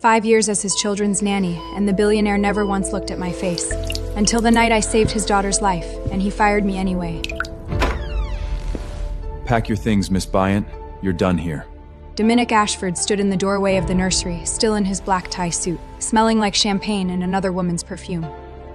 5 years as his children's nanny, and the billionaire never once looked at my face. Until the night I saved his daughter's life, and he fired me anyway. Pack your things, Miss Bryant. You're done here. Dominic Ashford stood in the doorway of the nursery, still in his black tie suit, smelling like champagne and another woman's perfume.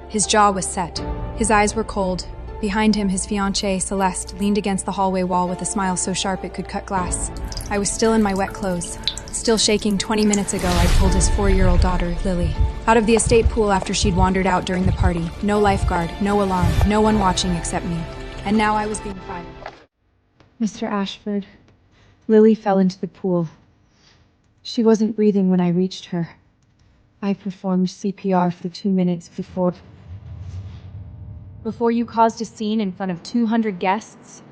His jaw was set. His eyes were cold. Behind him, his fiancée, Celeste, leaned against the hallway wall with a smile so sharp it could cut glass. I was still in my wet clothes. Still shaking. 20 minutes ago, I'd pulled his 4-year-old daughter, Lily, out of the estate pool after she'd wandered out during the party. No lifeguard, no alarm, no one watching except me. And now I was being fired. Mr. Ashford, Lily fell into the pool. She wasn't breathing when I reached her. I performed CPR for 2 minutes before you caused a scene in front of 200 guests.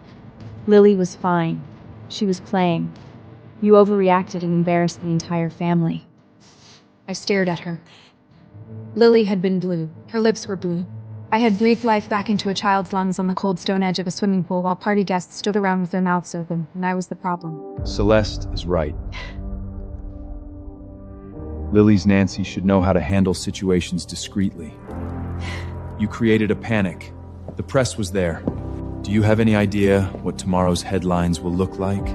Lily was fine. She was playing. You overreacted and embarrassed the entire family. I stared at her. Lily had been blue. Her lips were blue. I had breathed life back into a child's lungs on the cold stone edge of a swimming pool while party guests stood around with their mouths open, and I was the problem. Celeste is right. Lily's Nancy should know how to handle situations discreetly. You created a panic. The press was there. Do you have any idea what tomorrow's headlines will look like?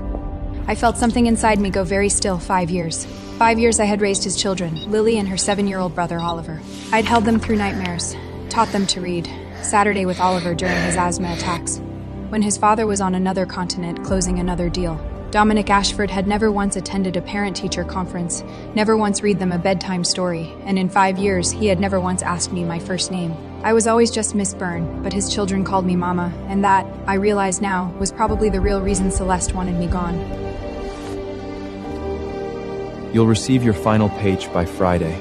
I felt something inside me go very still. 5 years. 5 years I had raised his children, Lily and her 7-year-old brother, Oliver. I'd held them through nightmares, taught them to read. Saturday with Oliver during his asthma attacks. When his father was on another continent closing another deal. Dominic Ashford had never once attended a parent-teacher conference, never once read them a bedtime story, and in 5 years, he had never once asked me my first name. I was always just Miss Byrne, but his children called me Mama, and that, I realize now, was probably the real reason Celeste wanted me gone. You'll receive your final paycheck by Friday.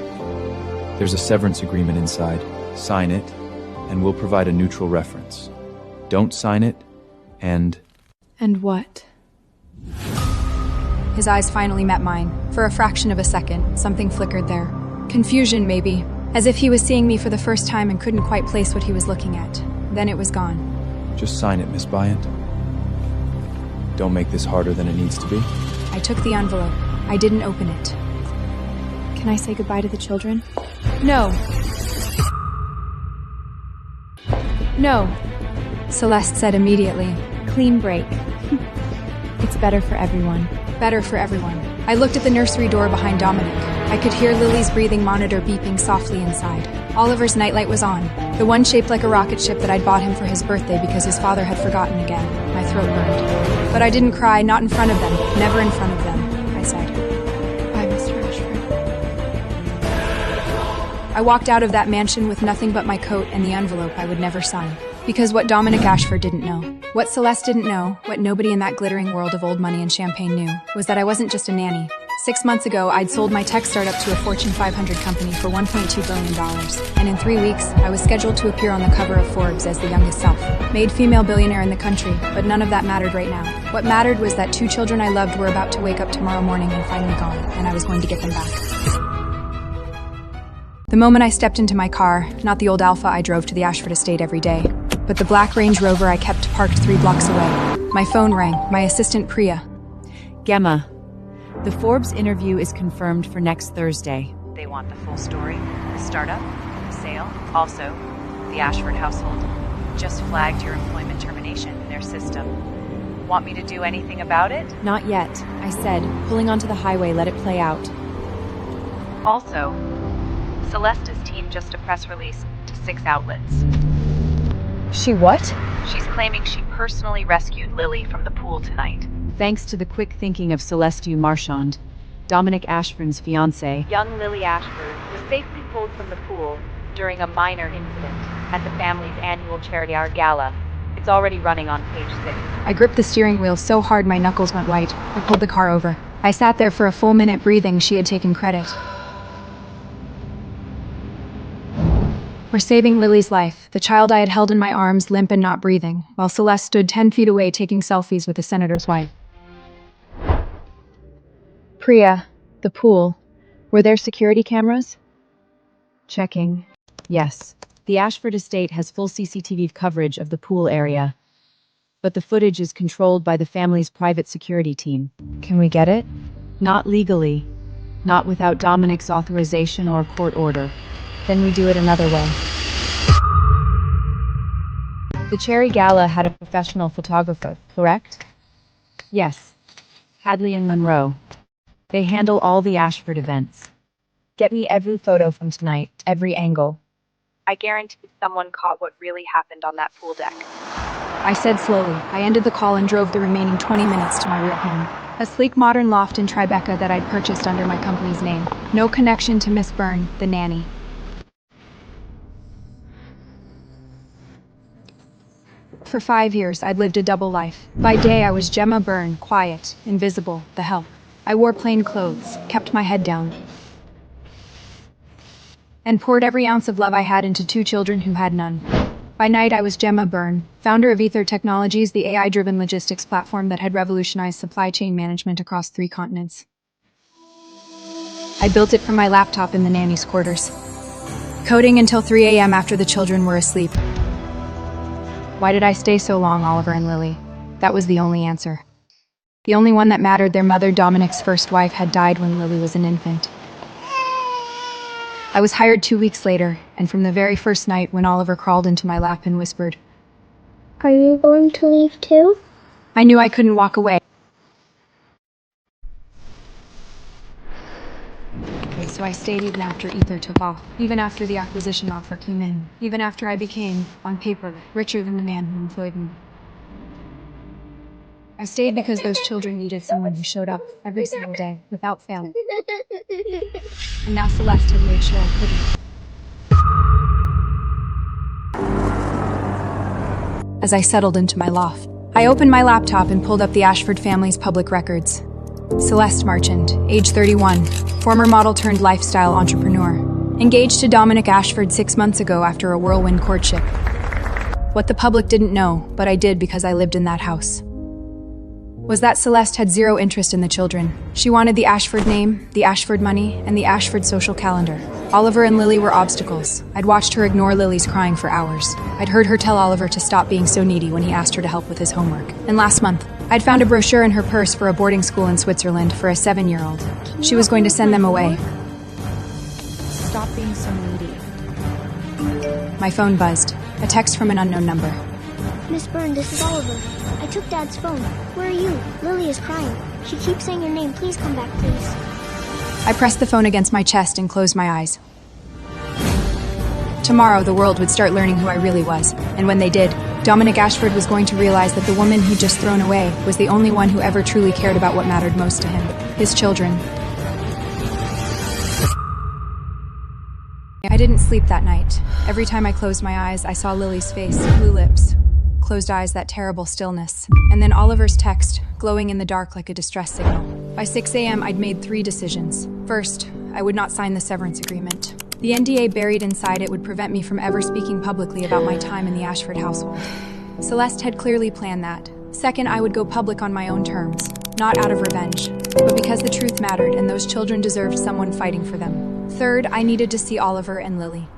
There's a severance agreement inside. Sign it, and we'll provide a neutral reference. Don't sign it, and... And what? His eyes finally met mine. For a fraction of a second, something flickered there. Confusion, maybe. As if he was seeing me for the first time and couldn't quite place what he was looking at. Then it was gone. Just sign it, Miss Bryant. Don't make this harder than it needs to be. I took the envelope. I didn't open it. Can I say goodbye to the children? No. No. Celeste said immediately. Clean break. It's better for everyone. Better for everyone. I looked at the nursery door behind Dominic. I could hear Lily's breathing monitor beeping softly inside. Oliver's nightlight was on, the one shaped like a rocket ship that I'd bought him for his birthday because his father had forgotten again. My throat burned. But I didn't cry, not in front of them, never in front of them, I said. Bye, Mr. Ashford. I walked out of that mansion with nothing but my coat and the envelope I would never sign. Because what Dominic Ashford didn't know, what Celeste didn't know, what nobody in that glittering world of old money and champagne knew, was that I wasn't just a nanny. 6 months ago, I'd sold my tech startup to a Fortune 500 company for $1.2 billion. And in 3 weeks, I was scheduled to appear on the cover of Forbes as the youngest self-made female billionaire in the country, but none of that mattered right now. What mattered was that 2 children I loved were about to wake up tomorrow morning and find me gone, and I was going to get them back. The moment I stepped into my car, not the old Alpha I drove to the Ashford estate every day, but the black Range Rover I kept parked 3 blocks away. My phone rang, my assistant Priya. Gemma, the Forbes interview is confirmed for next Thursday. They want the full story, the startup, the sale, also the Ashford household. Just flagged your employment termination in their system. Want me to do anything about it? Not yet, I said, pulling onto the highway, let it play out. Also, Celeste's team just a press release to 6 outlets. She what? She's claiming she personally rescued Lily from the pool tonight. Thanks to the quick thinking of Celeste Marchand, Dominic Ashford's fiancée. Young Lily Ashford was safely pulled from the pool during a minor incident at the family's annual charity hour gala. It's already running on page 6. I gripped the steering wheel so hard my knuckles went white. I pulled the car over. I sat there for a full minute breathing. She had taken credit. For saving Lily's life, the child I had held in my arms limp and not breathing, while Celeste stood 10 feet away taking selfies with the senator's wife. Priya, the pool. Were there security cameras? Checking. Yes, the Ashford estate has full CCTV coverage of the pool area, but the footage is controlled by the family's private security team. Can we get it? Not legally. Not without Dominic's authorization or court order. Then we do it another way. The Cherry Gala had a professional photographer, correct? Yes. Hadley and Monroe. They handle all the Ashford events. Get me every photo from tonight, every angle. I guarantee someone caught what really happened on that pool deck. I said slowly. I ended the call and drove the remaining 20 minutes to my real home. A sleek modern loft in Tribeca that I'd purchased under my company's name. No connection to Miss Byrne, the nanny. For 5 years, I'd lived a double life. By day, I was Gemma Byrne, quiet, invisible, the help. I wore plain clothes, kept my head down, and poured every ounce of love I had into 2 children who had none. By night, I was Gemma Byrne, founder of Ether Technologies, the AI-driven logistics platform that had revolutionized supply chain management across 3 continents. I built it from my laptop in the nanny's quarters, coding until 3 a.m. after the children were asleep. Why did I stay so long, Oliver and Lily? That was the only answer. The only one that mattered. Their mother, Dominic's first wife, had died when Lily was an infant. I was hired 2 weeks later, and from the very first night when Oliver crawled into my lap and whispered, "Are you going to leave too?" I knew I couldn't walk away. So I stayed even after Ether took off, even after the acquisition offer came in, even after I became, on paper, richer than the man who employed me. I stayed because those children needed someone who showed up every single day, without fail. And now Celeste had made sure I couldn't. As I settled into my loft, I opened my laptop and pulled up the Ashford family's public records. Celeste Marchand, age 31, former model turned lifestyle entrepreneur. Engaged to Dominic Ashford 6 months ago after a whirlwind courtship. What the public didn't know, but I did because I lived in that house, was that Celeste had zero interest in the children. She wanted the Ashford name, the Ashford money, and the Ashford social calendar. Oliver and Lily were obstacles. I'd watched her ignore Lily's crying for hours. I'd heard her tell Oliver to stop being so needy when he asked her to help with his homework. And last month, I'd found a brochure in her purse for a boarding school in Switzerland for a 7-year-old. She was going to send them away. Stop being so needy. My phone buzzed. A text from an unknown number. "Miss Byrne, this is Oliver. I took Dad's phone. Where are you? Lily is crying. She keeps saying your name. Please come back, please." I pressed the phone against my chest and closed my eyes. Tomorrow, the world would start learning who I really was. And when they did, Dominic Ashford was going to realize that the woman he'd just thrown away was the only one who ever truly cared about what mattered most to him. His children. I didn't sleep that night. Every time I closed my eyes, I saw Lily's face, blue lips, closed eyes, that terrible stillness. And then Oliver's text, glowing in the dark like a distress signal. By 6 a.m., I'd made 3 decisions. First, I would not sign the severance agreement. The NDA buried inside it would prevent me from ever speaking publicly about my time in the Ashford household. Celeste had clearly planned that. Second, I would go public on my own terms, not out of revenge, but because the truth mattered and those children deserved someone fighting for them. Third, I needed to see Oliver and Lily.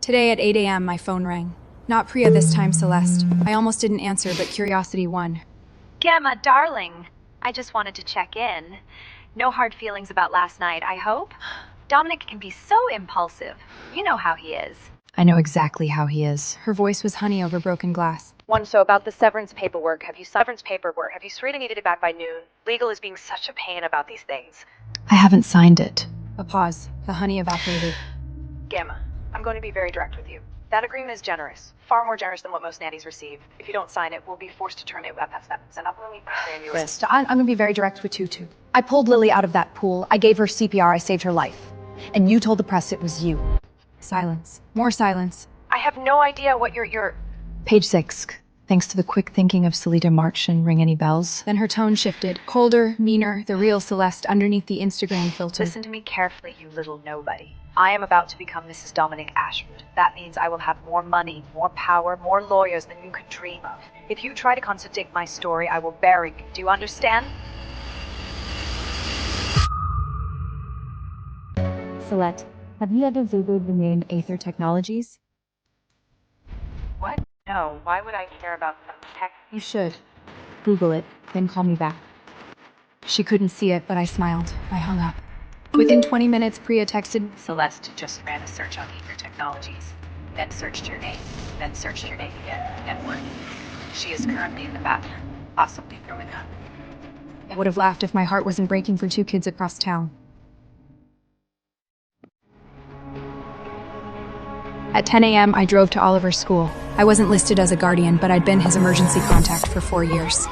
Today at 8 a.m., my phone rang. Not Priya this time, Celeste. I almost didn't answer, but curiosity won. Gemma, darling. I just wanted to check in. No hard feelings about last night, I hope? Dominic can be so impulsive. You know how he is. I know exactly how he is. Her voice was honey over broken glass. So about the severance paperwork. Have you really needed it back by noon? Legal is being such a pain about these things. I haven't signed it. A pause. The honey evaporated. Gemma, I'm going to be very direct with you. That agreement is generous. Far more generous than what most nannies receive. If you don't sign it, we'll be forced to terminate that. And I'm going to List. I'm going to be very direct with you, too. I pulled Lily out of that pool. I gave her CPR. I saved her life. And you told the press it was you. Silence. More silence. I have no idea what you're... Page 6. Thanks to the quick thinking of Salita Marchand, ring any bells? Then her tone shifted. Colder, meaner, the real Celeste underneath the Instagram filter. Listen to me carefully, you little nobody. I am about to become Mrs. Dominic Ashford. That means I will have more money, more power, more lawyers than you could dream of. If you try to contradict my story, I will bury you. Do you understand? Celeste, have you ever Googled the name Ether Technologies? What? No, why would I care about some tech? You should. Google it, then call me back. She couldn't see it, but I smiled. I hung up. Within 20 minutes, Priya texted, Celeste just ran a search on Ether Technologies, then searched your name, then searched your name again, and won. She is currently in the bathroom, possibly throwing up. I would have laughed if my heart wasn't breaking for 2 kids across town. At 10 a.m., I drove to Oliver's school. I wasn't listed as a guardian, but I'd been his emergency contact for 4 years.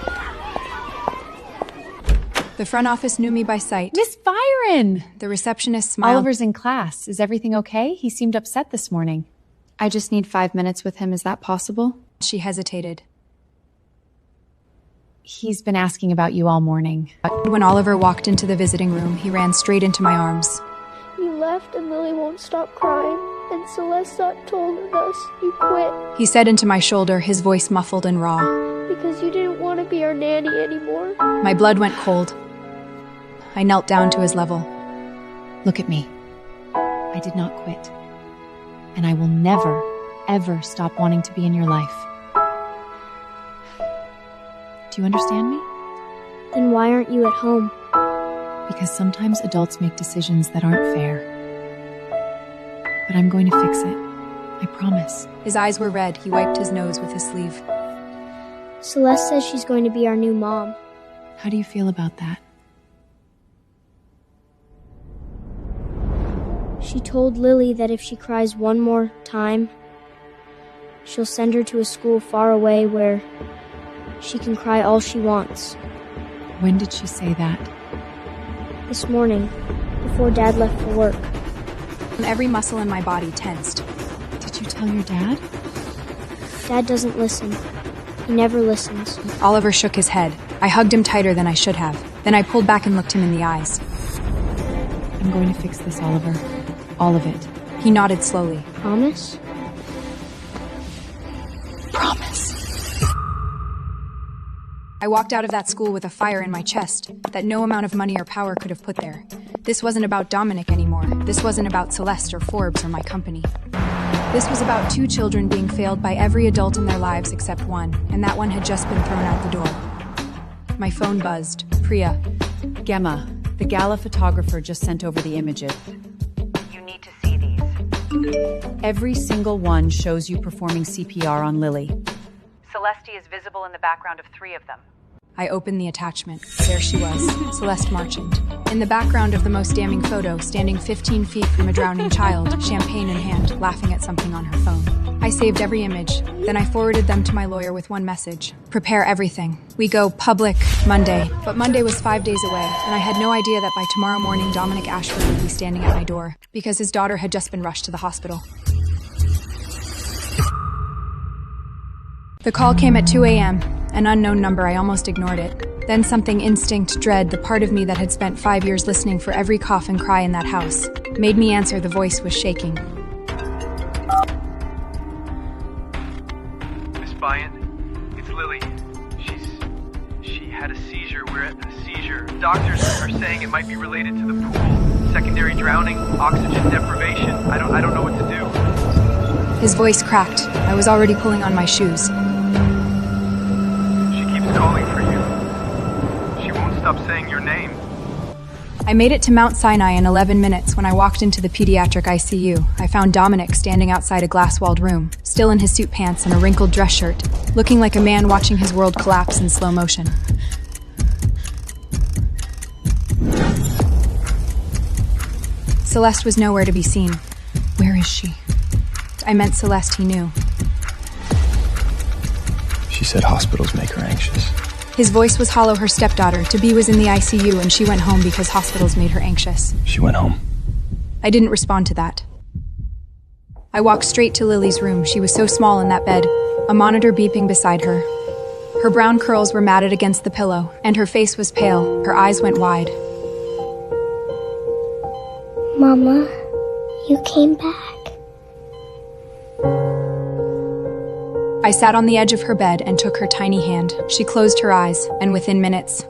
The front office knew me by sight. Miss Byron! The receptionist smiled. Oliver's in class. Is everything okay? He seemed upset this morning. I just need 5 minutes with him. Is that possible? She hesitated. He's been asking about you all morning. When Oliver walked into the visiting room, he ran straight into my arms. You left and Lily won't stop crying. And Celeste told us you quit. He said into my shoulder, his voice muffled and raw. Because you didn't want to be our nanny anymore. My blood went cold. I knelt down to his level. Look at me. I did not quit. And I will never, ever stop wanting to be in your life. Do you understand me? Then why aren't you at home? Because sometimes adults make decisions that aren't fair. But I'm going to fix it. I promise. His eyes were red. He wiped his nose with his sleeve. Celeste says she's going to be our new mom. How do you feel about that? She told Lily that if she cries one more time, she'll send her to a school far away where she can cry all she wants. When did she say that? This morning, before Dad left for work. Every muscle in my body tensed. Did you tell your dad? Dad doesn't listen. He never listens. Oliver shook his head. I hugged him tighter than I should have. Then I pulled back and looked him in the eyes. I'm going to fix this, Oliver. All of it. He nodded slowly. Promise? Promise. I walked out of that school with a fire in my chest that no amount of money or power could have put there. This wasn't about Dominic anymore. This wasn't about Celeste or Forbes or my company. This was about 2 children being failed by every adult in their lives except one, and that one had just been thrown out the door. My phone buzzed. Priya. Gemma, the gala photographer just sent over the images. You need to see these. Every single one shows you performing CPR on Lily. Celeste is visible in the background of 3 of them. I opened the attachment. There she was, Celeste Marchand. In the background of the most damning photo, standing 15 feet from a drowning child, champagne in hand, laughing at something on her phone. I saved every image. Then I forwarded them to my lawyer with one message. Prepare everything. We go public Monday. But Monday was 5 days away, and I had no idea that by tomorrow morning Dominic Ashford would be standing at my door, because his daughter had just been rushed to the hospital. The call came at 2 a.m., an unknown number. I almost ignored it. Then something instinct, dread, the part of me that had spent 5 years listening for every cough and cry in that house, made me answer. The voice was shaking. Miss Bryant, it's Lily. She had a seizure. We're at the seizure. Doctors are saying it might be related to the pool. Secondary drowning, oxygen deprivation. I don't know what to do. His voice cracked. I was already pulling on my shoes. Calling for you. She won't stop saying your name. I made it to Mount Sinai in 11 minutes. When I walked into the pediatric ICU, I found Dominic standing outside a glass-walled room, still in his suit pants and a wrinkled dress shirt, looking like a man watching his world collapse in slow motion. Celeste was nowhere to be seen. Where is she? I meant Celeste he knew. She said hospitals make her anxious. His voice was hollow. Her stepdaughter, Toby, was in the ICU and she went home because hospitals made her anxious. She went home. I didn't respond to that. I walked straight to Lily's room. She was so small in that bed, a monitor beeping beside her. Her brown curls were matted against the pillow, and her face was pale. Her eyes went wide. Mama, you came back. I sat on the edge of her bed and took her tiny hand. She closed her eyes, and within minutes...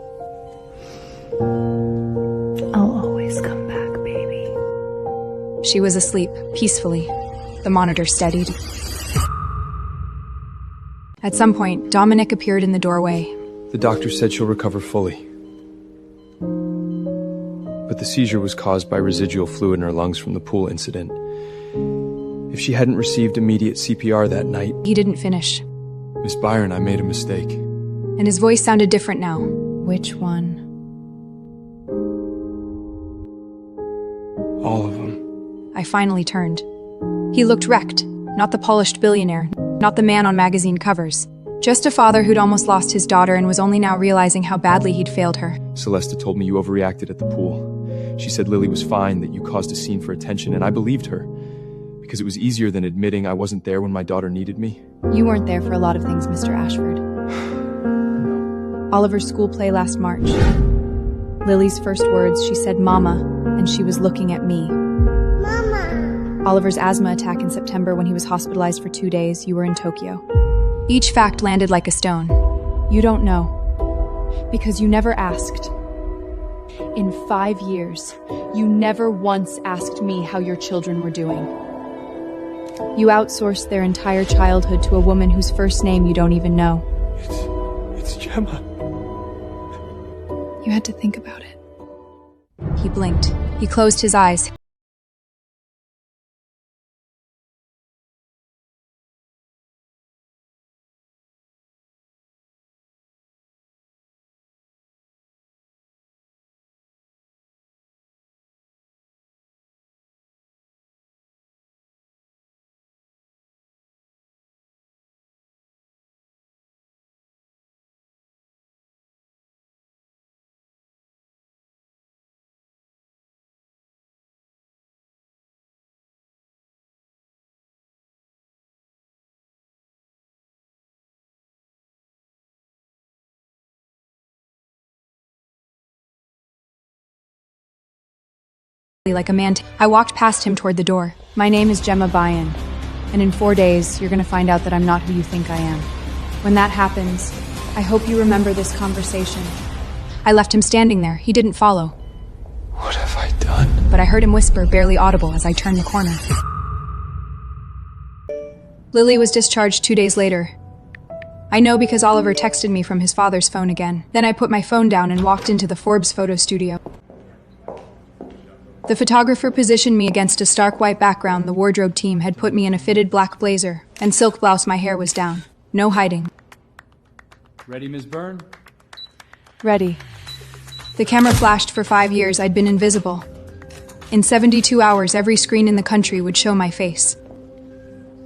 I'll always come back, baby. She was asleep, peacefully. The monitor steadied. At some point, Dominic appeared in the doorway. The doctor said she'll recover fully. but the seizure was caused by residual fluid in her lungs from the pool incident. If she hadn't received immediate CPR that night... He didn't finish. Miss Byron, I made a mistake. And his voice sounded different now. Which one? All of them. I finally turned. He looked wrecked. Not the polished billionaire. Not the man on magazine covers. Just a father who'd almost lost his daughter and was only now realizing how badly he'd failed her. Celeste told me you overreacted at the pool. She said Lily was fine, that you caused a scene for attention, and I believed her. Because it was easier than admitting I wasn't there when my daughter needed me. You weren't there for a lot of things, Mr. Ashford. Oliver's school play last March. Lily's first words, she said, "Mama," and she was looking at me. Mama! Oliver's asthma attack in September when he was hospitalized for 2 days, you were in Tokyo. Each fact landed like a stone. You don't know. Because you never asked. In 5 years, you never once asked me how your children were doing. You outsourced their entire childhood to a woman whose first name you don't even know. It's Gemma. You had to think about it. He blinked. He closed his eyes. Like a man. I walked past him toward the door. My name is Gemma Byron, and in 4 days, you're going to find out that I'm not who you think I am. When that happens, I hope you remember this conversation. I left him standing there. He didn't follow. What have I done? But I heard him whisper, barely audible, as I turned the corner. Lily was discharged 2 days later. I know because Oliver texted me from his father's phone again. Then I put my phone down and walked into the Forbes photo studio. The photographer positioned me against a stark white background. The wardrobe team had put me in a fitted black blazer and silk blouse. My hair was down. No hiding. Ready, Ms. Byrne? Ready. The camera flashed. For 5 years, I'd been invisible. In 72 hours, every screen in the country would show my face.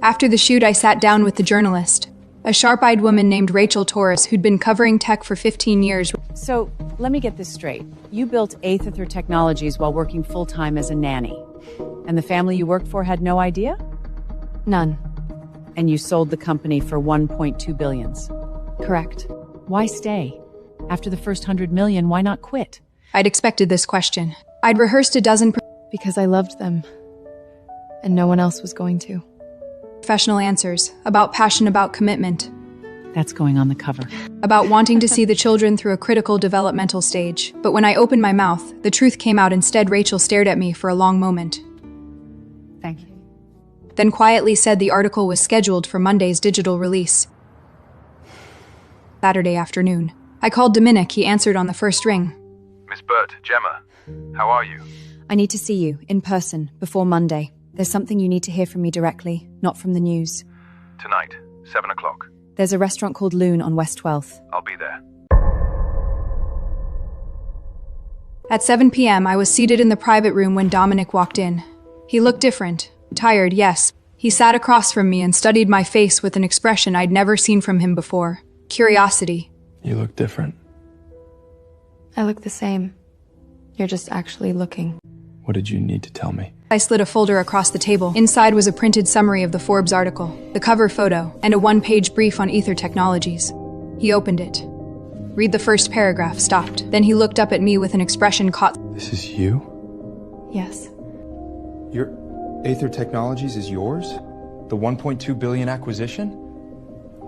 After the shoot, I sat down with the journalist, a sharp-eyed woman named Rachel Torres who'd been covering tech for 15 years. So, let me get this straight. You built Aether Technologies while working full-time as a nanny. And the family you worked for had no idea? None. And you sold the company for 1.2 billion. Correct. Why stay? After the first 100 million, why not quit? I'd expected this question. I'd rehearsed a dozen because I loved them. And no one else was going to. Professional answers, about passion, about commitment. That's going on the cover. About wanting to see the children through a critical developmental stage. But when I opened my mouth, the truth came out instead. Rachel stared at me for a long moment. Thank you. Then quietly said the article was scheduled for Monday's digital release. Saturday afternoon. I called Dominic. He answered on the first ring. Miss Burt, Gemma, how are you? I need to see you, in person, before Monday. There's something you need to hear from me directly, not from the news. Tonight, 7 o'clock. There's a restaurant called Loon on West 12th. I'll be there. At 7 p.m., I was seated in the private room when Dominic walked in. He looked different. Tired, yes. He sat across from me and studied my face with an expression I'd never seen from him before. Curiosity. You look different. I look the same. You're just actually looking. What did you need to tell me? I slid a folder across the table. Inside was a printed summary of the Forbes article, the cover photo, and a one-page brief on Aether Technologies. He opened it. Read the first paragraph, stopped. Then he looked up at me with an expression caught. This is you? Yes. Your Aether Technologies is yours? The 1.2 billion acquisition?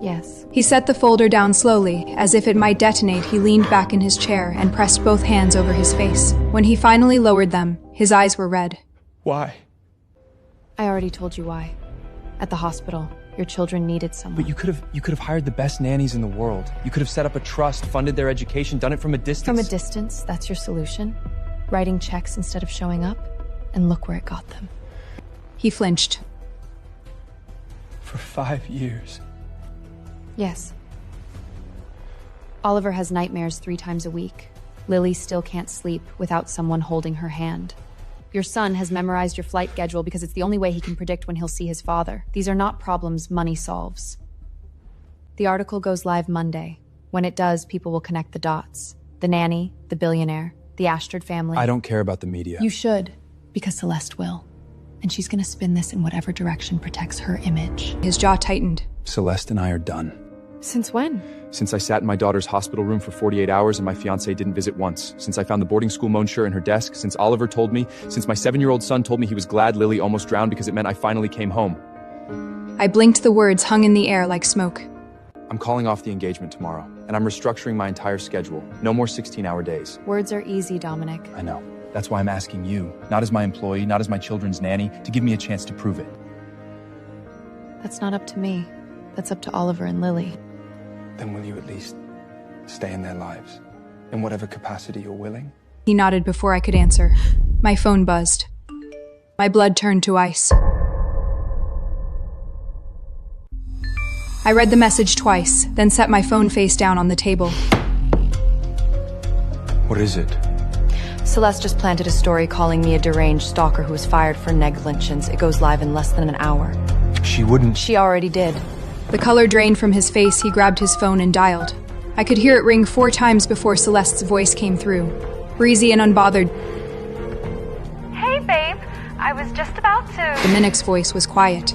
Yes. He set the folder down slowly, as if it might detonate. He leaned back in his chair and pressed both hands over his face. When he finally lowered them, his eyes were red. Why? I already told you why. At the hospital, your children needed someone. But you could have hired the best nannies in the world. You could have set up a trust, funded their education, done it from a distance. From a distance, that's your solution? writing checks instead of showing up, and look where it got them. He flinched. For 5 years. Yes. Oliver has nightmares 3 times a week. Lily still can't sleep without someone holding her hand. Your son has memorized your flight schedule because it's the only way he can predict when he'll see his father. These are not problems money solves. The article goes live Monday. When it does, people will connect the dots. The nanny, the billionaire, the Ashford family. I don't care about the media. You should, because Celeste will. And she's gonna spin this in whatever direction protects her image. His jaw tightened. Celeste and I are done. Since when? Since I sat in my daughter's hospital room for 48 hours and my fiancé didn't visit once. Since I found the boarding school monsieur in her desk. Since Oliver told me. Since my 7-year-old son told me he was glad Lily almost drowned because it meant I finally came home. I blinked, the words hung in the air like smoke. I'm calling off the engagement tomorrow, and I'm restructuring my entire schedule. No more 16-hour days. Words are easy, Dominic. I know. That's why I'm asking you, not as my employee, not as my children's nanny, to give me a chance to prove it. That's not up to me. That's up to Oliver and Lily. Then will you at least stay in their lives, in whatever capacity you're willing? He nodded before I could answer. My phone buzzed. My blood turned to ice. I read the message twice, then set my phone face down on the table. What is it? Celeste just planted a story calling me a deranged stalker who was fired for negligence. It goes live in less than an hour. She wouldn't. She already did. The color drained from his face. He grabbed his phone and dialed. I could hear it ring 4 times before Celeste's voice came through, breezy and unbothered. Hey, babe. I was just about to... Dominic's voice was quiet.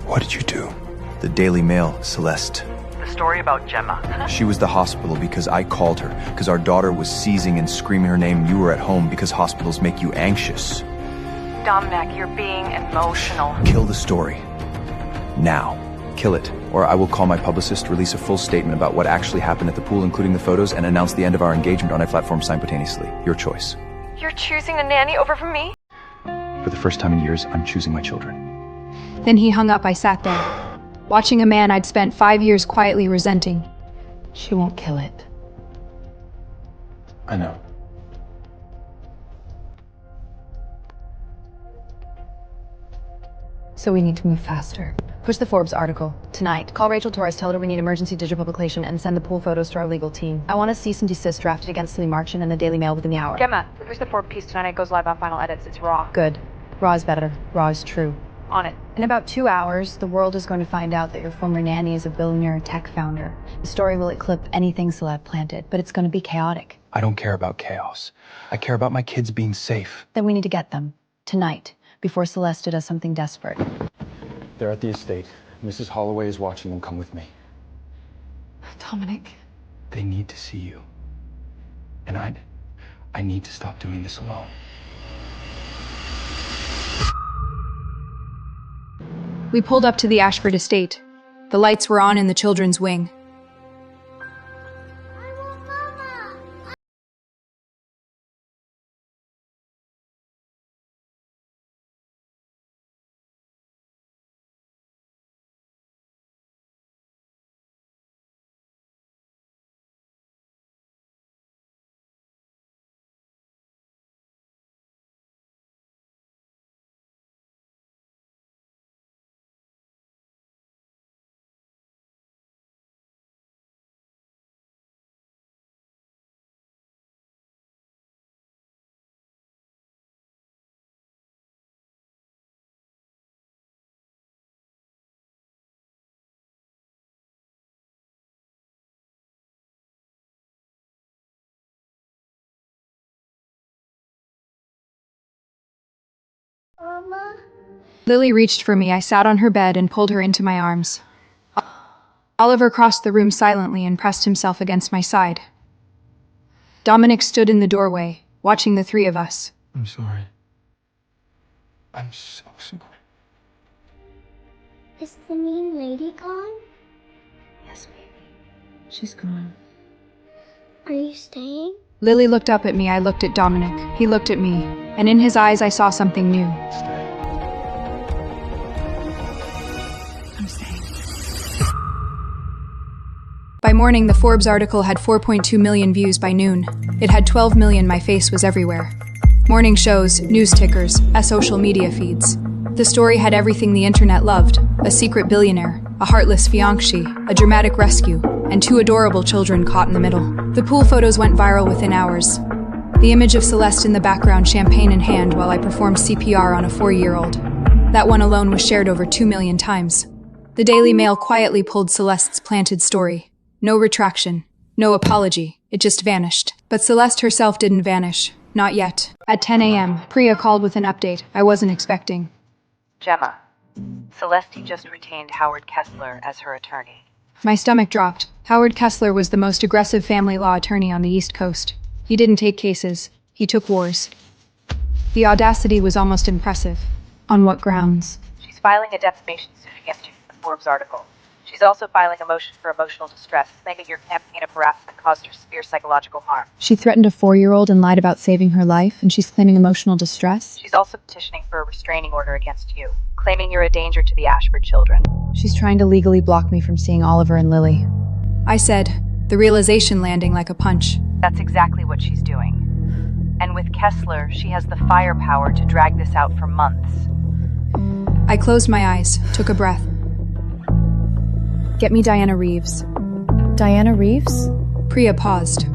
What did you do? The Daily Mail, Celeste. The story about Gemma. She was the hospital because I called her, because our daughter was seizing and screaming her name. You were at home because hospitals make you anxious. Dominic, you're being emotional. Kill the story. Now. Kill it, or I will call my publicist, release a full statement about what actually happened at the pool, including the photos, and announce the end of our engagement on a platform simultaneously. Your choice. You're choosing a nanny over from me? For the first time in years, I'm choosing my children. Then he hung up. I sat there, watching a man I'd spent 5 years quietly resenting. She won't kill it. I know. So we need to move faster. Push the Forbes article. Tonight. Call Rachel Torres, tell her we need emergency digital publication, and send the pool photos to our legal team. I want a cease and desist drafted against Lee Marchand and the Daily Mail within the hour. Gemma, push the Forbes piece tonight. It goes live on final edits. It's raw. Good. Raw is better. Raw is true. On it. In about 2 hours, the world is going to find out that your former nanny is a billionaire tech founder. The story will eclipse anything Celeb planted, but it's going to be chaotic. I don't care about chaos. I care about my kids being safe. Then we need to get them. Tonight. Before Celeste does something desperate. They're at the estate. Mrs. Holloway is watching them. Come with me. Dominic. They need to see you. And I need to stop doing this alone. We pulled up to the Ashford estate. The lights were on in the children's wing. Mama? Lily reached for me. I sat on her bed and pulled her into my arms. Oliver crossed the room silently and pressed himself against my side. Dominic stood in the doorway, watching the 3 of us. I'm sorry. I'm so sorry. Is the mean lady gone? Yes, baby. She's gone. Are you staying? Lily looked up at me. I looked at Dominic. He looked at me, and in his eyes I saw something new. I'm staying. By morning, the Forbes article had 4.2 million views. By noon, it had 12 million. My face was everywhere. Morning shows, news tickers, social media feeds. The story had everything the internet loved: a secret billionaire, a heartless fiancé, a dramatic rescue, and two adorable children caught in the middle. The pool photos went viral within hours. The image of Celeste in the background, champagne in hand, while I performed CPR on a 4-year-old. That one alone was shared over 2 million times. The Daily Mail quietly pulled Celeste's planted story. No retraction, no apology, it just vanished. But Celeste herself didn't vanish. Not yet. At 10 a.m., Priya called with an update I wasn't expecting. Gemma, Celeste just retained Howard Kessler as her attorney. My stomach dropped. Howard Kessler was the most aggressive family law attorney on the East Coast. He didn't take cases, he took wars. The audacity was almost impressive. On what grounds? She's filing a defamation suit against you for the Forbes article. She's also filing a motion for emotional distress, claiming your campaign of harassment caused her severe psychological harm. She threatened a 4-year-old and lied about saving her life, and she's claiming emotional distress? She's also petitioning for a restraining order against you, claiming you're a danger to the Ashford children. She's trying to legally block me from seeing Oliver and Lily. I said, the realization landing like a punch. That's exactly what she's doing. And with Kessler, she has the firepower to drag this out for months. I closed my eyes, took a breath. Get me Diana Reeves. Diana Reeves? Priya paused.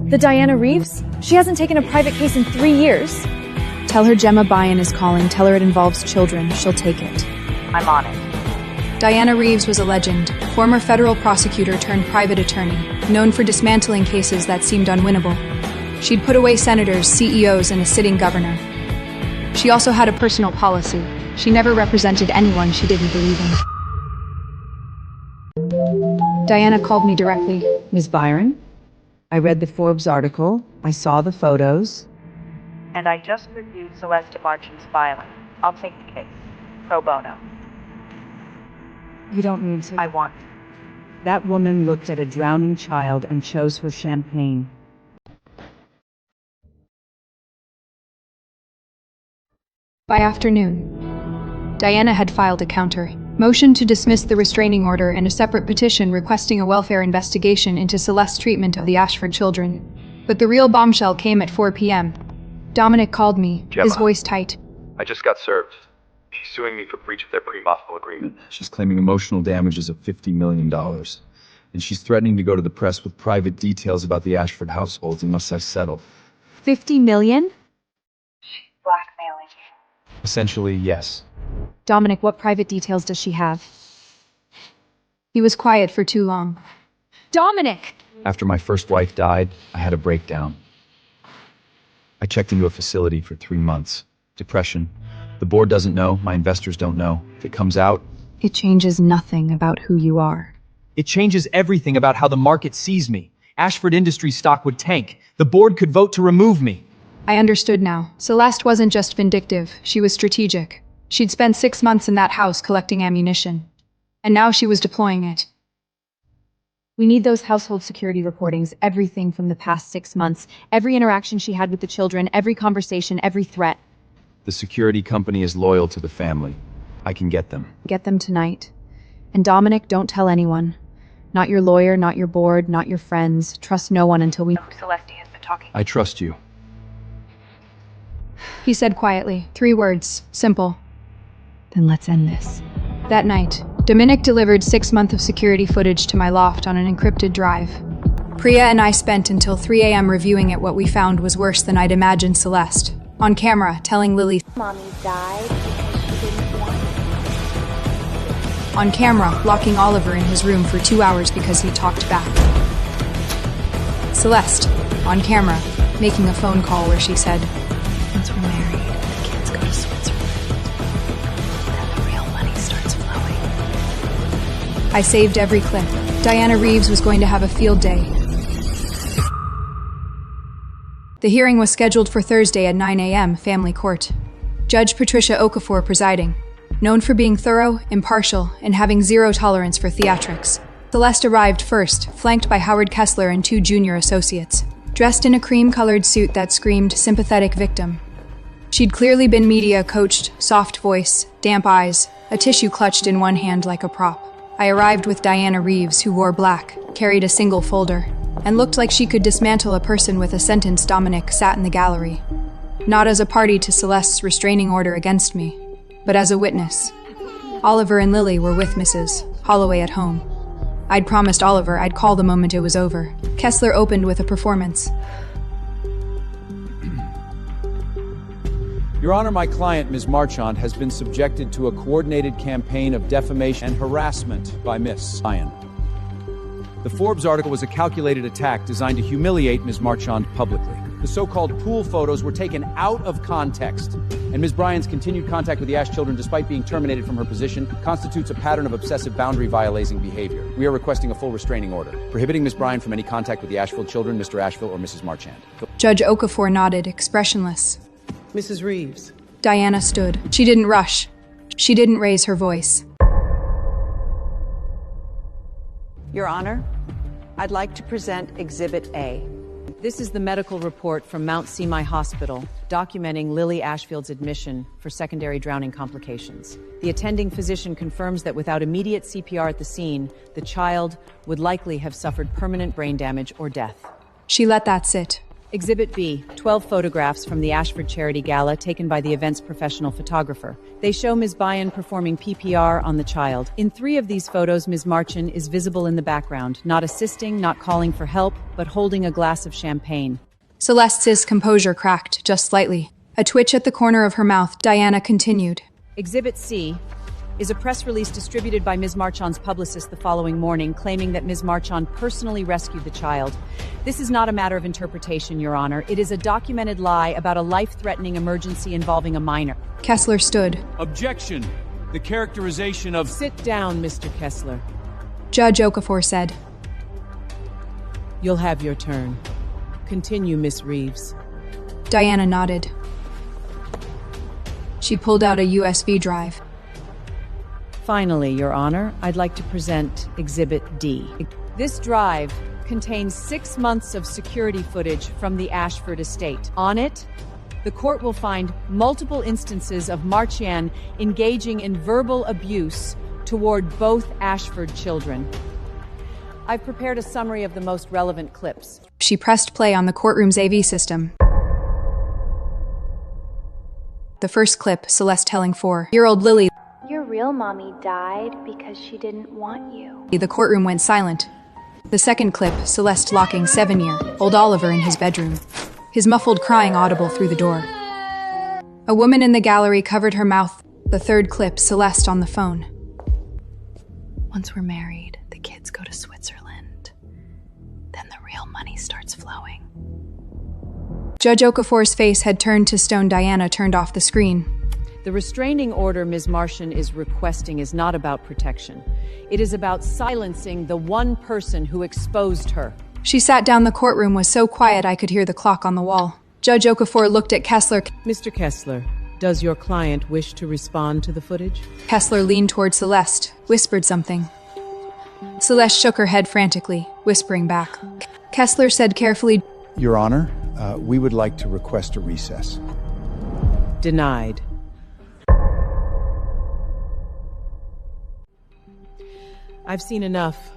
The Diana Reeves? She hasn't taken a private case in 3 years. Tell her Gemma Byan is calling. Tell her it involves children. She'll take it. I'm on it. Diana Reeves was a legend, former federal prosecutor turned private attorney, known for dismantling cases that seemed unwinnable. She'd put away senators, CEOs, and a sitting governor. She also had a personal policy. She never represented anyone she didn't believe in. Diana called me directly. Ms. Byron, I read the Forbes article. I saw the photos. And I just reviewed Celeste Marchin's filing. I'll take the case. Pro bono. You don't need to. I want. That woman looked at a drowning child and chose her champagne. By afternoon, Diana had filed a counter, motion to dismiss the restraining order, and a separate petition requesting a welfare investigation into Celeste's treatment of the Ashford children. But the real bombshell came at 4 p.m. Dominic called me, Gemma. his voice tight. I just got served. She's suing me for breach of their pre-lawful agreement. She's claiming emotional damages of $50 million. And she's threatening to go to the press with private details about the Ashford household unless I settle. $50 million? Blackmailing you. Essentially, yes. Dominic, what private details does she have? He was quiet for too long. Dominic! After my first wife died, I had a breakdown. I checked into a facility for 3 months. Depression. The board doesn't know, my investors don't know. If it comes out, It changes nothing about who you are. It changes everything about how the market sees me. Ashford Industries stock would tank. The board could vote to remove me. I understood now. Celeste wasn't just vindictive, she was strategic. She'd spent 6 months in that house collecting ammunition. And now she was deploying it. We need those household security reportings, everything from the past 6 months, every interaction she had with the children, every conversation, every threat. the security company is loyal to the family. I can get them. Get them tonight. And Dominic, don't tell anyone. Not your lawyer, not your board, not your friends. Trust no one until we know who Celeste has been talking. I trust you. He said quietly, 3 words, simple. Then let's end this. That night, Dominic delivered 6 months of security footage to my loft on an encrypted drive. Priya and I spent until 3 a.m. reviewing it. What we found was worse than I'd imagined. Celeste, on camera, telling Lily, Mommy died because she didn't want it. on camera, locking Oliver in his room for 2 hours because he talked back. Celeste, on camera, making a phone call where she said, Once we're married, the kids go to Switzerland. Then the real money starts flowing. I saved every clip. Diana Reeves was going to have a field day. The hearing was scheduled for Thursday at 9 a.m., family court. Judge Patricia Okafor presiding. Known for being thorough, impartial, and having zero tolerance for theatrics. Celeste arrived first, flanked by Howard Kessler and 2 junior associates, dressed in a cream-colored suit that screamed sympathetic victim. She'd clearly been media coached, soft voice, damp eyes, a tissue clutched in one hand like a prop. I arrived with Diana Reeves, who wore black, carried a single folder, and looked like she could dismantle a person with a sentence. Dominic sat in the gallery. Not as a party to Celeste's restraining order against me, but as a witness. Oliver and Lily were with Mrs. Holloway at home. I'd promised Oliver I'd call the moment it was over. Kessler opened with a performance. Your Honor, my client, Ms. Marchand, has been subjected to a coordinated campaign of defamation and harassment by Miss Ryan. The Forbes article was a calculated attack designed to humiliate Ms. Marchand publicly. The so-called pool photos were taken out of context, and Ms. Bryan's continued contact with the Ash children, despite being terminated from her position, constitutes a pattern of obsessive boundary-violating behavior. We are requesting a full restraining order, prohibiting Ms. Bryan from any contact with the Asheville children, Mr. Asheville, or Mrs. Marchand. Judge Okafor nodded, expressionless. Mrs. Reeves. Diana stood. She didn't rush. She didn't raise her voice. Your Honor, I'd like to present Exhibit A. This is the medical report from Mount Sinai Hospital, documenting Lily Ashfield's admission for secondary drowning complications. The attending physician confirms that without immediate CPR at the scene, the child would likely have suffered permanent brain damage or death. She let that sit. Exhibit B, 12 photographs from the Ashford Charity Gala taken by the event's professional photographer. They show Ms. Bryan performing PPR on the child. In 3 of these photos, Ms. Marchand is visible in the background, not assisting, not calling for help, but holding a glass of champagne. Celeste's composure cracked, just slightly. A twitch at the corner of her mouth, Diana continued. Exhibit C is a press release distributed by Ms. Marchand's publicist the following morning, claiming that Ms. Marchand personally rescued the child. This is not a matter of interpretation, Your Honor. It is a documented lie about a life-threatening emergency involving a minor. Kessler stood. Objection! The characterization of— Sit down, Mr. Kessler. Judge Okafor said. You'll have your turn. Continue, Miss Reeves. Diana nodded. She pulled out a USB drive. Finally, Your Honor, I'd like to present Exhibit D. This drive contains 6 months of security footage from the Ashford estate. On it, the court will find multiple instances of Marchand engaging in verbal abuse toward both Ashford children. I've prepared a summary of the most relevant clips. She pressed play on the courtroom's AV system. The first clip, Celeste telling 4-year-old Lily, Your real mommy died because she didn't want you. The courtroom went silent. The second clip, Celeste locking 7-year-old Oliver in his bedroom. His muffled crying audible through the door. A woman in the gallery covered her mouth. The third clip, Celeste on the phone. Once we're married, the kids go to Switzerland. Then the real money starts flowing. Judge Okafor's face had turned to stone. Diana turned off the screen. The restraining order Ms. Marchand is requesting is not about protection. It is about silencing the one person who exposed her. She sat down. The courtroom was so quiet I could hear the clock on the wall. Judge Okafor looked at Kessler. Mr. Kessler, does your client wish to respond to the footage? Kessler leaned toward Celeste, whispered something. Celeste shook her head frantically, whispering back. Kessler said carefully, Your Honor, we would like to request a recess. Denied. I've seen enough.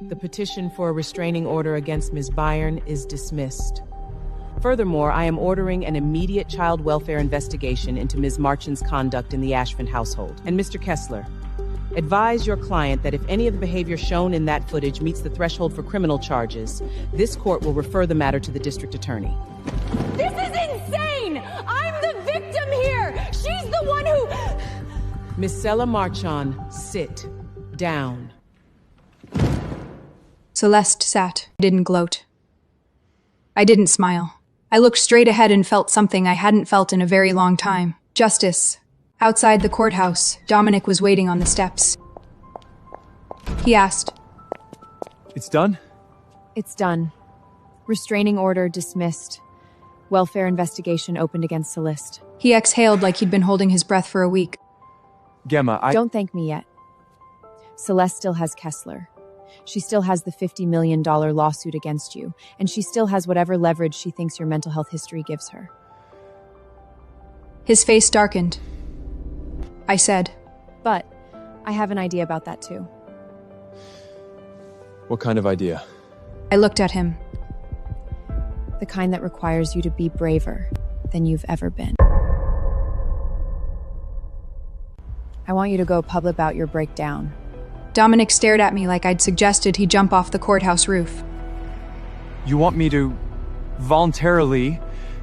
The petition for a restraining order against Ms. Bryan is dismissed. Furthermore, I am ordering an immediate child welfare investigation into Ms. Marchand's conduct in the Ashford household. And Mr. Kessler, advise your client that if any of the behavior shown in that footage meets the threshold for criminal charges, this court will refer the matter to the district attorney. This is insane! I'm the victim here! She's the one who— Miss Stella Marchand, sit down. Celeste sat. I didn't gloat. I didn't smile. I looked straight ahead and felt something I hadn't felt in a very long time. Justice. Outside the courthouse, Dominic was waiting on the steps. He asked, It's done? It's done. Restraining order dismissed. Welfare investigation opened against Celeste. He exhaled like he'd been holding his breath for a week. Gemma, Don't thank me yet. Celeste still has Kessler. She still has the $50 million lawsuit against you, and she still has whatever leverage she thinks your mental health history gives her. His face darkened. I said, But I have an idea about that too. What kind of idea? I looked at him. The kind that requires you to be braver than you've ever been. I want you to go public about your breakdown. Dominic stared at me like I'd suggested he jump off the courthouse roof. You want me to voluntarily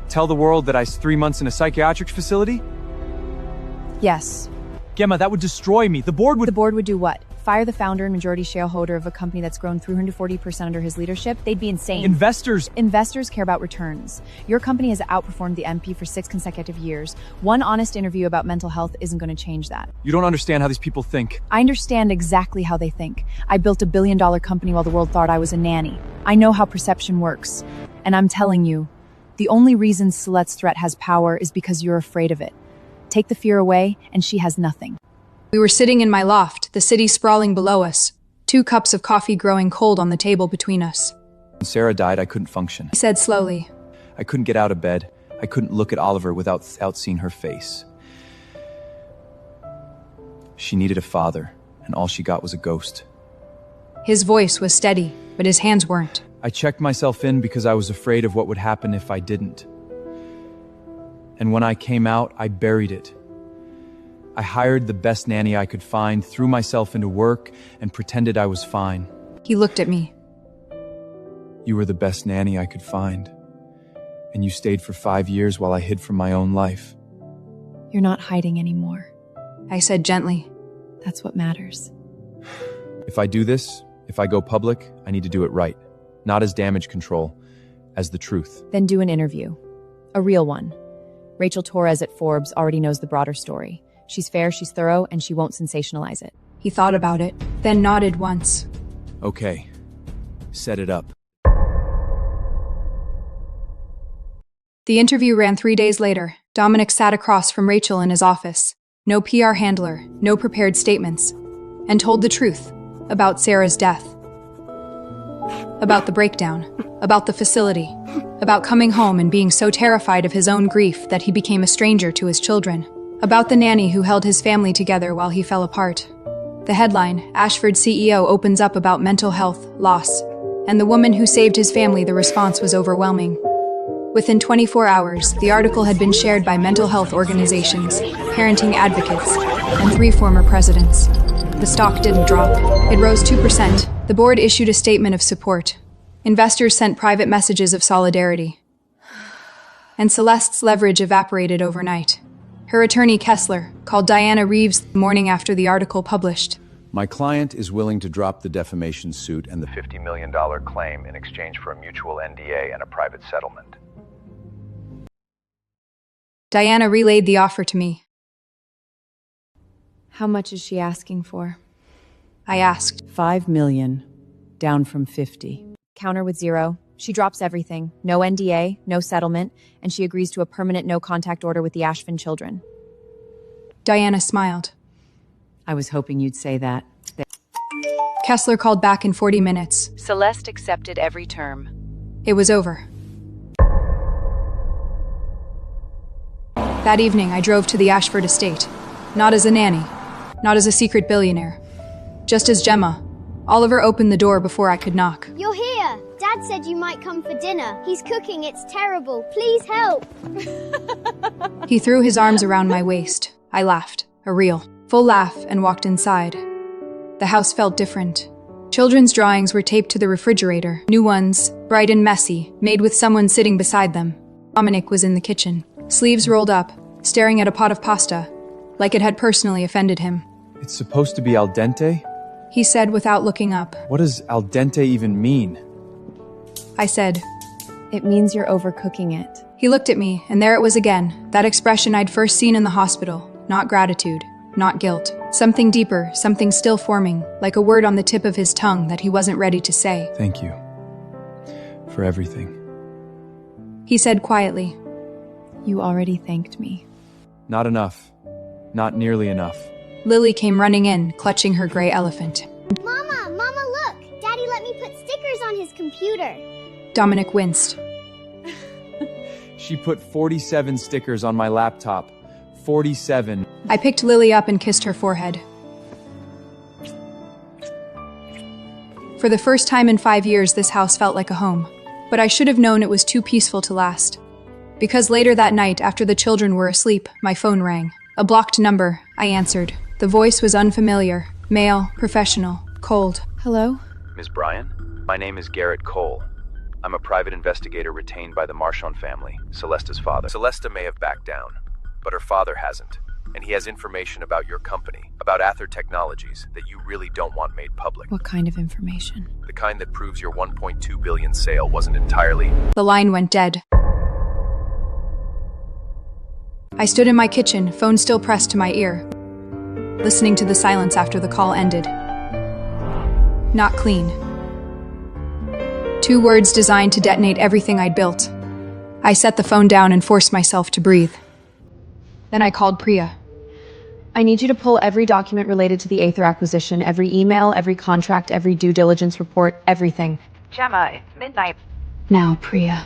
tell the world that I was 3 months in a psychiatric facility? Yes. Gemma, that would destroy me. The board would do what? Fire the founder and majority shareholder of a company that's grown 340% under his leadership? They'd be insane. Investors care about returns. Your company has outperformed the MP for 6 consecutive years. One honest interview about mental health isn't going to change that. You don't understand how these people think. I understand exactly how they think. I built a billion-dollar company while the world thought I was a nanny. I know how perception works. And I'm telling you, the only reason Celeste's threat has power is because you're afraid of it. Take the fear away, and she has nothing. We were sitting in my loft, the city sprawling below us, 2 cups of coffee growing cold on the table between us. When Sarah died, I couldn't function. He said slowly. I couldn't get out of bed. I couldn't look at Oliver without seeing her face. She needed a father, and all she got was a ghost. His voice was steady, but his hands weren't. I checked myself in because I was afraid of what would happen if I didn't. And when I came out, I buried it. I hired the best nanny I could find, threw myself into work, and pretended I was fine. He looked at me. You were the best nanny I could find. And you stayed for 5 years while I hid from my own life. You're not hiding anymore. I said gently. That's what matters. If I do this, if I go public, I need to do it right. Not as damage control, as the truth. Then do an interview. A real one. Rachel Torres at Forbes already knows the broader story. She's fair, she's thorough, and she won't sensationalize it. He thought about it, then nodded once. Okay. Set it up. The interview ran 3 days later. Dominic sat across from Rachel in his office. No PR handler, no prepared statements. And told the truth about Sarah's death. About the breakdown. About the facility. About coming home and being so terrified of his own grief that he became a stranger to his children. About the nanny who held his family together while he fell apart. The headline, Ashford CEO opens up about mental health, loss. And the woman who saved his family, the response was overwhelming. Within 24 hours, the article had been shared by mental health organizations, parenting advocates, and 3 former presidents. The stock didn't drop. It rose 2%. The board issued a statement of support. Investors sent private messages of solidarity. And Celeste's leverage evaporated overnight. Her attorney, Kessler, called Diana Reeves the morning after the article published. My client is willing to drop the defamation suit and the $50 million claim in exchange for a mutual NDA and a private settlement. Diana relayed the offer to me. How much is she asking for? I asked. $5 million, down from 50. Counter with 0. She drops everything. No NDA, no settlement, and she agrees to a permanent no-contact order with the Ashford children. Diana smiled. I was hoping you'd say that. Kessler called back in 40 minutes. Celeste accepted every term. It was over. That evening, I drove to the Ashford estate. Not as a nanny. Not as a secret billionaire. Just as Gemma. Oliver opened the door before I could knock. You're here! Dad said you might come for dinner. He's cooking, it's terrible. Please help! He threw his arms around my waist. I laughed. A real, full laugh, and walked inside. The house felt different. Children's drawings were taped to the refrigerator. New ones, bright and messy, made with someone sitting beside them. Dominic was in the kitchen, sleeves rolled up, staring at a pot of pasta, like it had personally offended him. It's supposed to be al dente? He said without looking up. What does al dente even mean? I said, It means you're overcooking it. He looked at me, and there it was again, that expression I'd first seen in the hospital. Not gratitude, not guilt. Something deeper, something still forming, like a word on the tip of his tongue that he wasn't ready to say. Thank you. For everything. He said quietly. You already thanked me. Not enough. Not nearly enough. Lily came running in, clutching her gray elephant. Mama, look! Daddy let me put stickers on his computer. Dominic winced. She put 47 stickers on my laptop. 47. I picked Lily up and kissed her forehead. For the first time in 5 years, this house felt like a home. But I should have known it was too peaceful to last. Because later that night, after the children were asleep, my phone rang. A blocked number. I answered. The voice was unfamiliar. Male, professional, cold. Hello? Ms. Bryan, my name is Garrett Cole. I'm a private investigator retained by the Marchand family, Celesta's father. Celesta may have backed down, but her father hasn't. And he has information about your company, about Ather Technologies, that you really don't want made public. What kind of information? The kind that proves your 1.2 billion sale wasn't entirely... The line went dead. I stood in my kitchen, phone still pressed to my ear, listening to the silence after the call ended. Not clean. 2 words designed to detonate everything I'd built. I set the phone down and forced myself to breathe. Then I called Priya. I need you to pull every document related to the Ather acquisition, every email, every contract, every due diligence report, everything. Gemma, it's midnight. Now, Priya.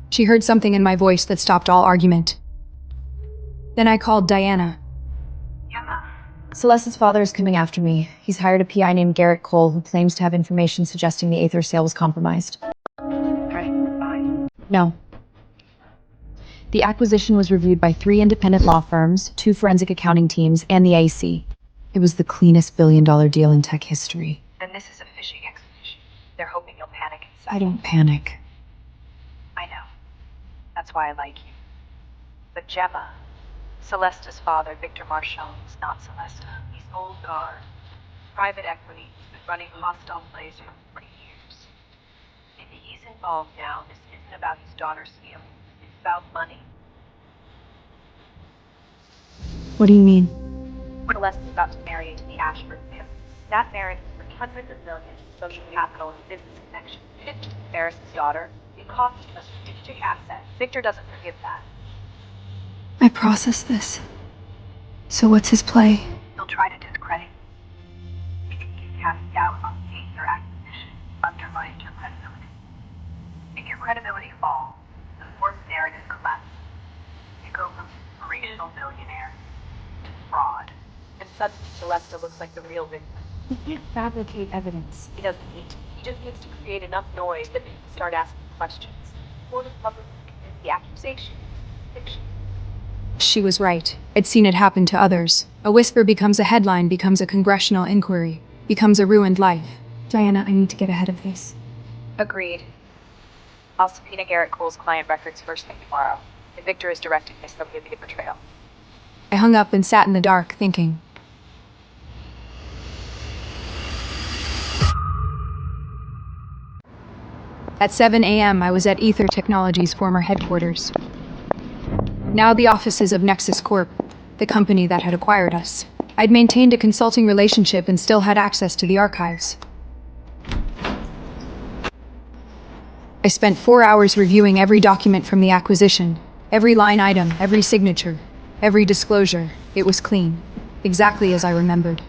She heard something in my voice that stopped all argument. Then I called Diana. Gemma. Celeste's father is coming after me. He's hired a PI named Garrett Cole who claims to have information suggesting the Ather sale was compromised. Right, fine. No. The acquisition was reviewed by 3 independent law firms, 2 forensic accounting teams, and the AC. It was the cleanest billion-dollar deal in tech history. Then this is a fishing expedition. They're hoping you'll panic inside. I don't panic. I know. That's why I like you. But Gemma, Celesta's father, Victor Marchand, is not Celesta. He's old guard. Private equity. He's been running hostile places for years. If he's involved now, this isn't about his daughter's feelings. It's about money. What do you mean? Celesta's about to marry into the Ashford family. That marriage is for hundreds of millions in social capital and business connections. It didn't embarrass his daughter. It cost him a strategic asset. Victor doesn't forgive that. I processed this. So what's his play? He'll try to discredit you. He can cast doubt on the Ather acquisition, undermine your credibility. If your credibility falls, the fourth narrative collapses. You go from inspirational billionaire to fraud. And suddenly Celesta looks like the real victim. You can't fabricate evidence. He doesn't need to. He just needs to create enough noise that people start asking questions. Or the public convince the accusation. Fiction. She was right. I'd seen it happen to others. A whisper becomes a headline, becomes a congressional inquiry, becomes a ruined life. Diana, I need to get ahead of this. Agreed. I'll subpoena Garrett Cole's client records first thing tomorrow. If Victor is directing this, they'll give me a betrayal. I hung up and sat in the dark, thinking. At 7 a.m., I was at Ather Technologies' former headquarters. Now the offices of Nexus Corp, the company that had acquired us. I'd maintained a consulting relationship and still had access to the archives. I spent 4 hours reviewing every document from the acquisition, every line item, every signature, every disclosure. It was clean, exactly as I remembered.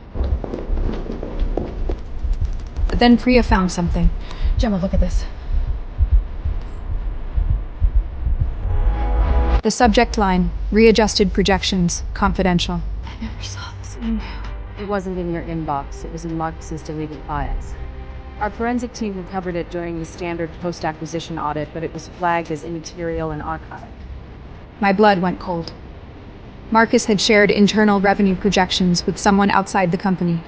But then Priya found something. Gemma, look at this. The subject line, readjusted projections, confidential. I never saw this. It wasn't in your inbox. It was in Marcus's deleted files. Our forensic team recovered it during the standard post-acquisition audit, but it was flagged as immaterial and archived. My blood went cold. Marcus had shared internal revenue projections with someone outside the company.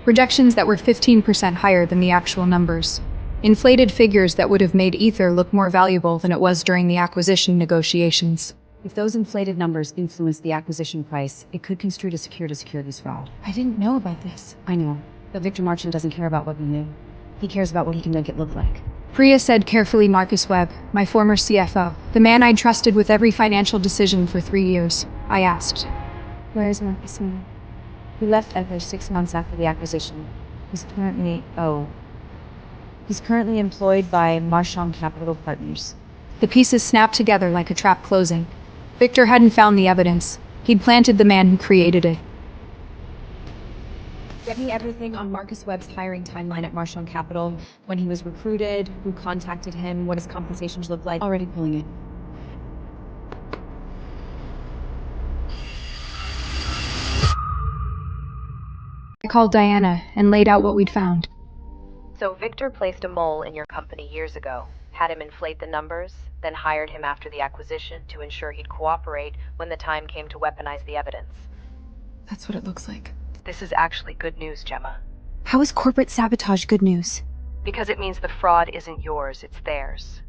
Projections that were 15% higher than the actual numbers. Inflated figures that would have made Ather look more valuable than it was during the acquisition negotiations. If those inflated numbers influenced the acquisition price, it could construe to securities fraud. I didn't know about this. I know, but Victor Marchand doesn't care about what we knew. He cares about what he can make it look like. Priya said carefully. Marcus Webb, my former CFO, the man I'd trusted with every financial decision for 3 years. I asked. Where is Marcus now? He left Ather 6 months after the acquisition. He's currently employed by Marchand Capital Partners. The pieces snapped together like a trap closing. Victor hadn't found the evidence. He'd planted the man who created it. Get me everything on Marcus Webb's hiring timeline at Marchand Capital, when he was recruited, who contacted him, what his compensations looked like. Already pulling it. I called Diana and laid out what we'd found. So Victor placed a mole in your company years ago. had him inflate the numbers, then hired him after the acquisition to ensure he'd cooperate when the time came to weaponize the evidence. That's what it looks like. This is actually good news, Gemma. How is corporate sabotage good news? Because it means the fraud isn't yours, it's theirs.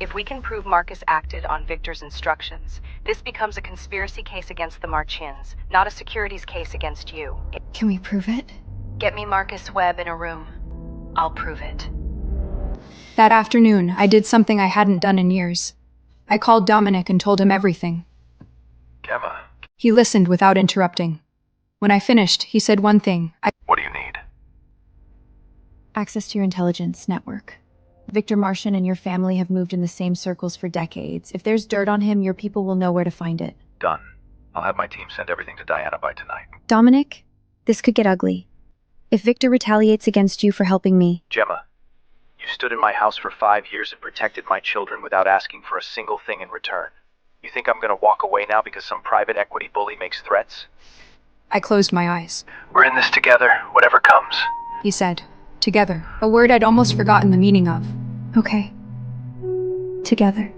If we can prove Marcus acted on Victor's instructions, this becomes a conspiracy case against the Marchins, not a securities case against you. Can we prove it? Get me Marcus Webb in a room. I'll prove it. That afternoon, I did something I hadn't done in years. I called Dominic and told him everything. Gemma. He listened without interrupting. When I finished, he said one thing. What do you need? Access to your intelligence network. Victor Martian and your family have moved in the same circles for decades. If there's dirt on him, your people will know where to find it. Done. I'll have my team send everything to Diana by tonight. Dominic, this could get ugly. If Victor retaliates against you for helping me... Gemma, you stood in my house for 5 years and protected my children without asking for a single thing in return. You think I'm gonna walk away now because some private equity bully makes threats? I closed my eyes. We're in this together, whatever comes. He said, together, a word I'd almost forgotten the meaning of. Okay. Together.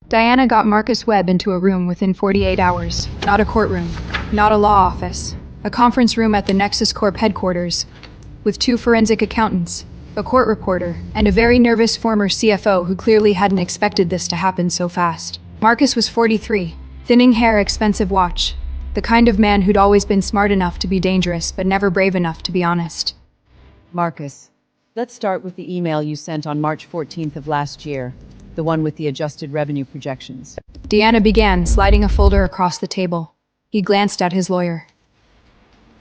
Diana got Marcus Webb into a room within 48 hours. Not a courtroom, not a law office. A conference room at the Nexus Corp headquarters, with 2 forensic accountants, a court reporter, and a very nervous former CFO who clearly hadn't expected this to happen so fast. Marcus was 43, thinning hair, expensive watch. The kind of man who'd always been smart enough to be dangerous, but never brave enough to be honest. Marcus, let's start with the email you sent on March 14th of last year. The one with the adjusted revenue projections. Diana began, sliding a folder across the table. He glanced at his lawyer.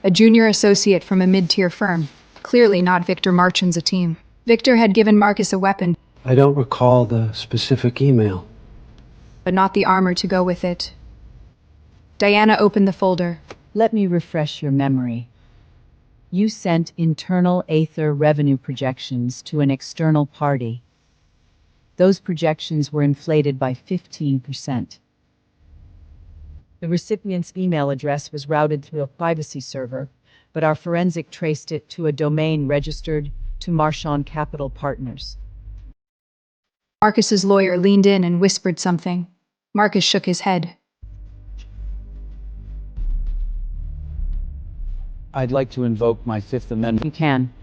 A junior associate from a mid-tier firm. Clearly not Victor Marchin's a team. Victor had given Marcus a weapon. I don't recall the specific email. But not the armor to go with it. Diana opened the folder. Let me refresh your memory. You sent internal Aether revenue projections to an external party. Those projections were inflated by 15%. The recipient's email address was routed through a privacy server, but our forensic traced it to a domain registered to Marchand Capital Partners. Marcus's lawyer leaned in and whispered something. Marcus shook his head. I'd like to invoke my Fifth Amendment. You can.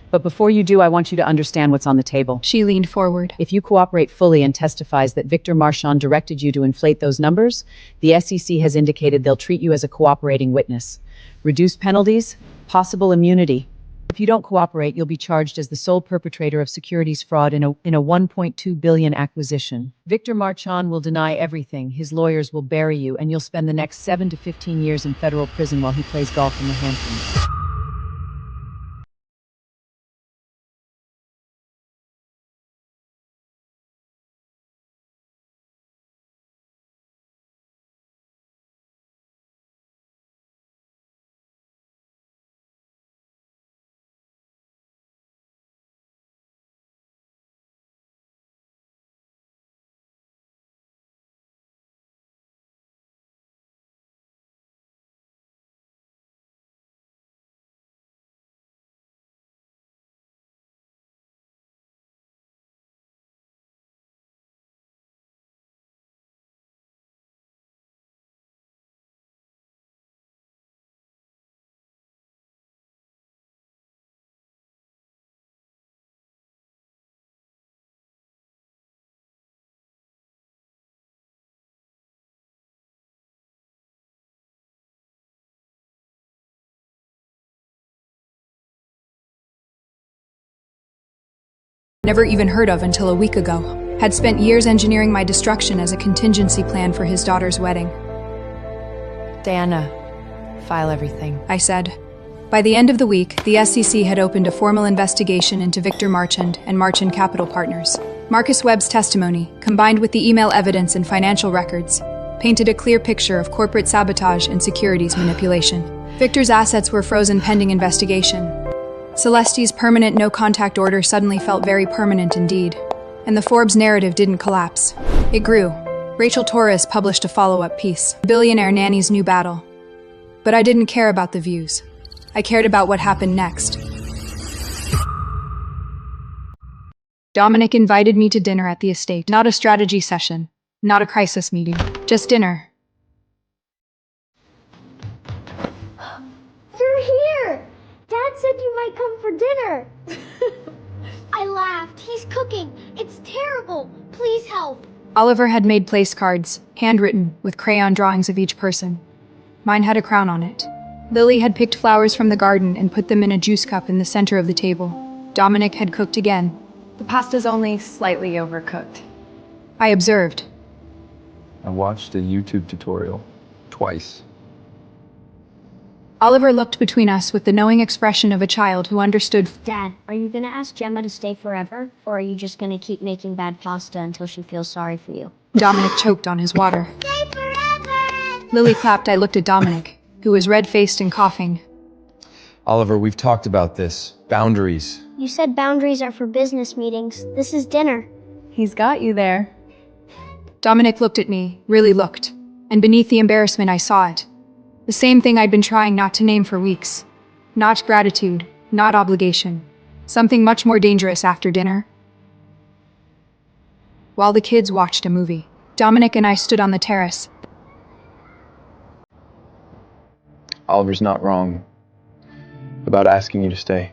But before you do, I want you to understand what's on the table. She leaned forward. If you cooperate fully and testifies that Victor Marchand directed you to inflate those numbers, the SEC has indicated they'll treat you as a cooperating witness. Reduced penalties, possible immunity. If you don't cooperate, you'll be charged as the sole perpetrator of securities fraud in a $1.2 billion acquisition. Victor Marchand will deny everything. His lawyers will bury you, and you'll spend the next 7 to 15 years in federal prison while he plays golf in the Hamptons. Never even heard of until a week ago. Had spent years engineering my destruction as a contingency plan for his daughter's wedding. Diana, file everything. I said. By the end of the week, the SEC had opened a formal investigation into Victor Marchand and Marchand Capital Partners. Marcus Webb's testimony, combined with the email evidence and financial records, painted a clear picture of corporate sabotage and securities manipulation. Victor's assets were frozen pending investigation. Celeste's permanent no-contact order suddenly felt very permanent indeed, and the Forbes narrative didn't collapse. It grew. Rachel Torres published a follow-up piece, Billionaire Nanny's New Battle. But I didn't care about the views. I cared about what happened next. Dominic invited me to dinner at the estate. Not a strategy session, not a crisis meeting, just dinner. You're here! Dad said you might come for dinner. I laughed. He's cooking. It's terrible. Please help. Oliver had made place cards, handwritten, with crayon drawings of each person. Mine had a crown on it. Lily had picked flowers from the garden and put them in a juice cup in the center of the table. Dominic had cooked again. The pasta's only slightly overcooked. I observed. I watched a YouTube tutorial twice. Oliver looked between us with the knowing expression of a child who understood. Dad, are you gonna ask Gemma to stay forever? Or are you just gonna keep making bad pasta until she feels sorry for you? Dominic choked on his water. Stay forever! Lily clapped. I looked at Dominic, who was red-faced and coughing. Oliver, we've talked about this. Boundaries. You said boundaries are for business meetings. This is dinner. He's got you there. Dominic looked at me, really looked. And beneath the embarrassment I saw it. The same thing I'd been trying not to name for weeks. Not gratitude, not obligation. Something much more dangerous after dinner. While the kids watched a movie, Dominic and I stood on the terrace. Oliver's not wrong about asking you to stay.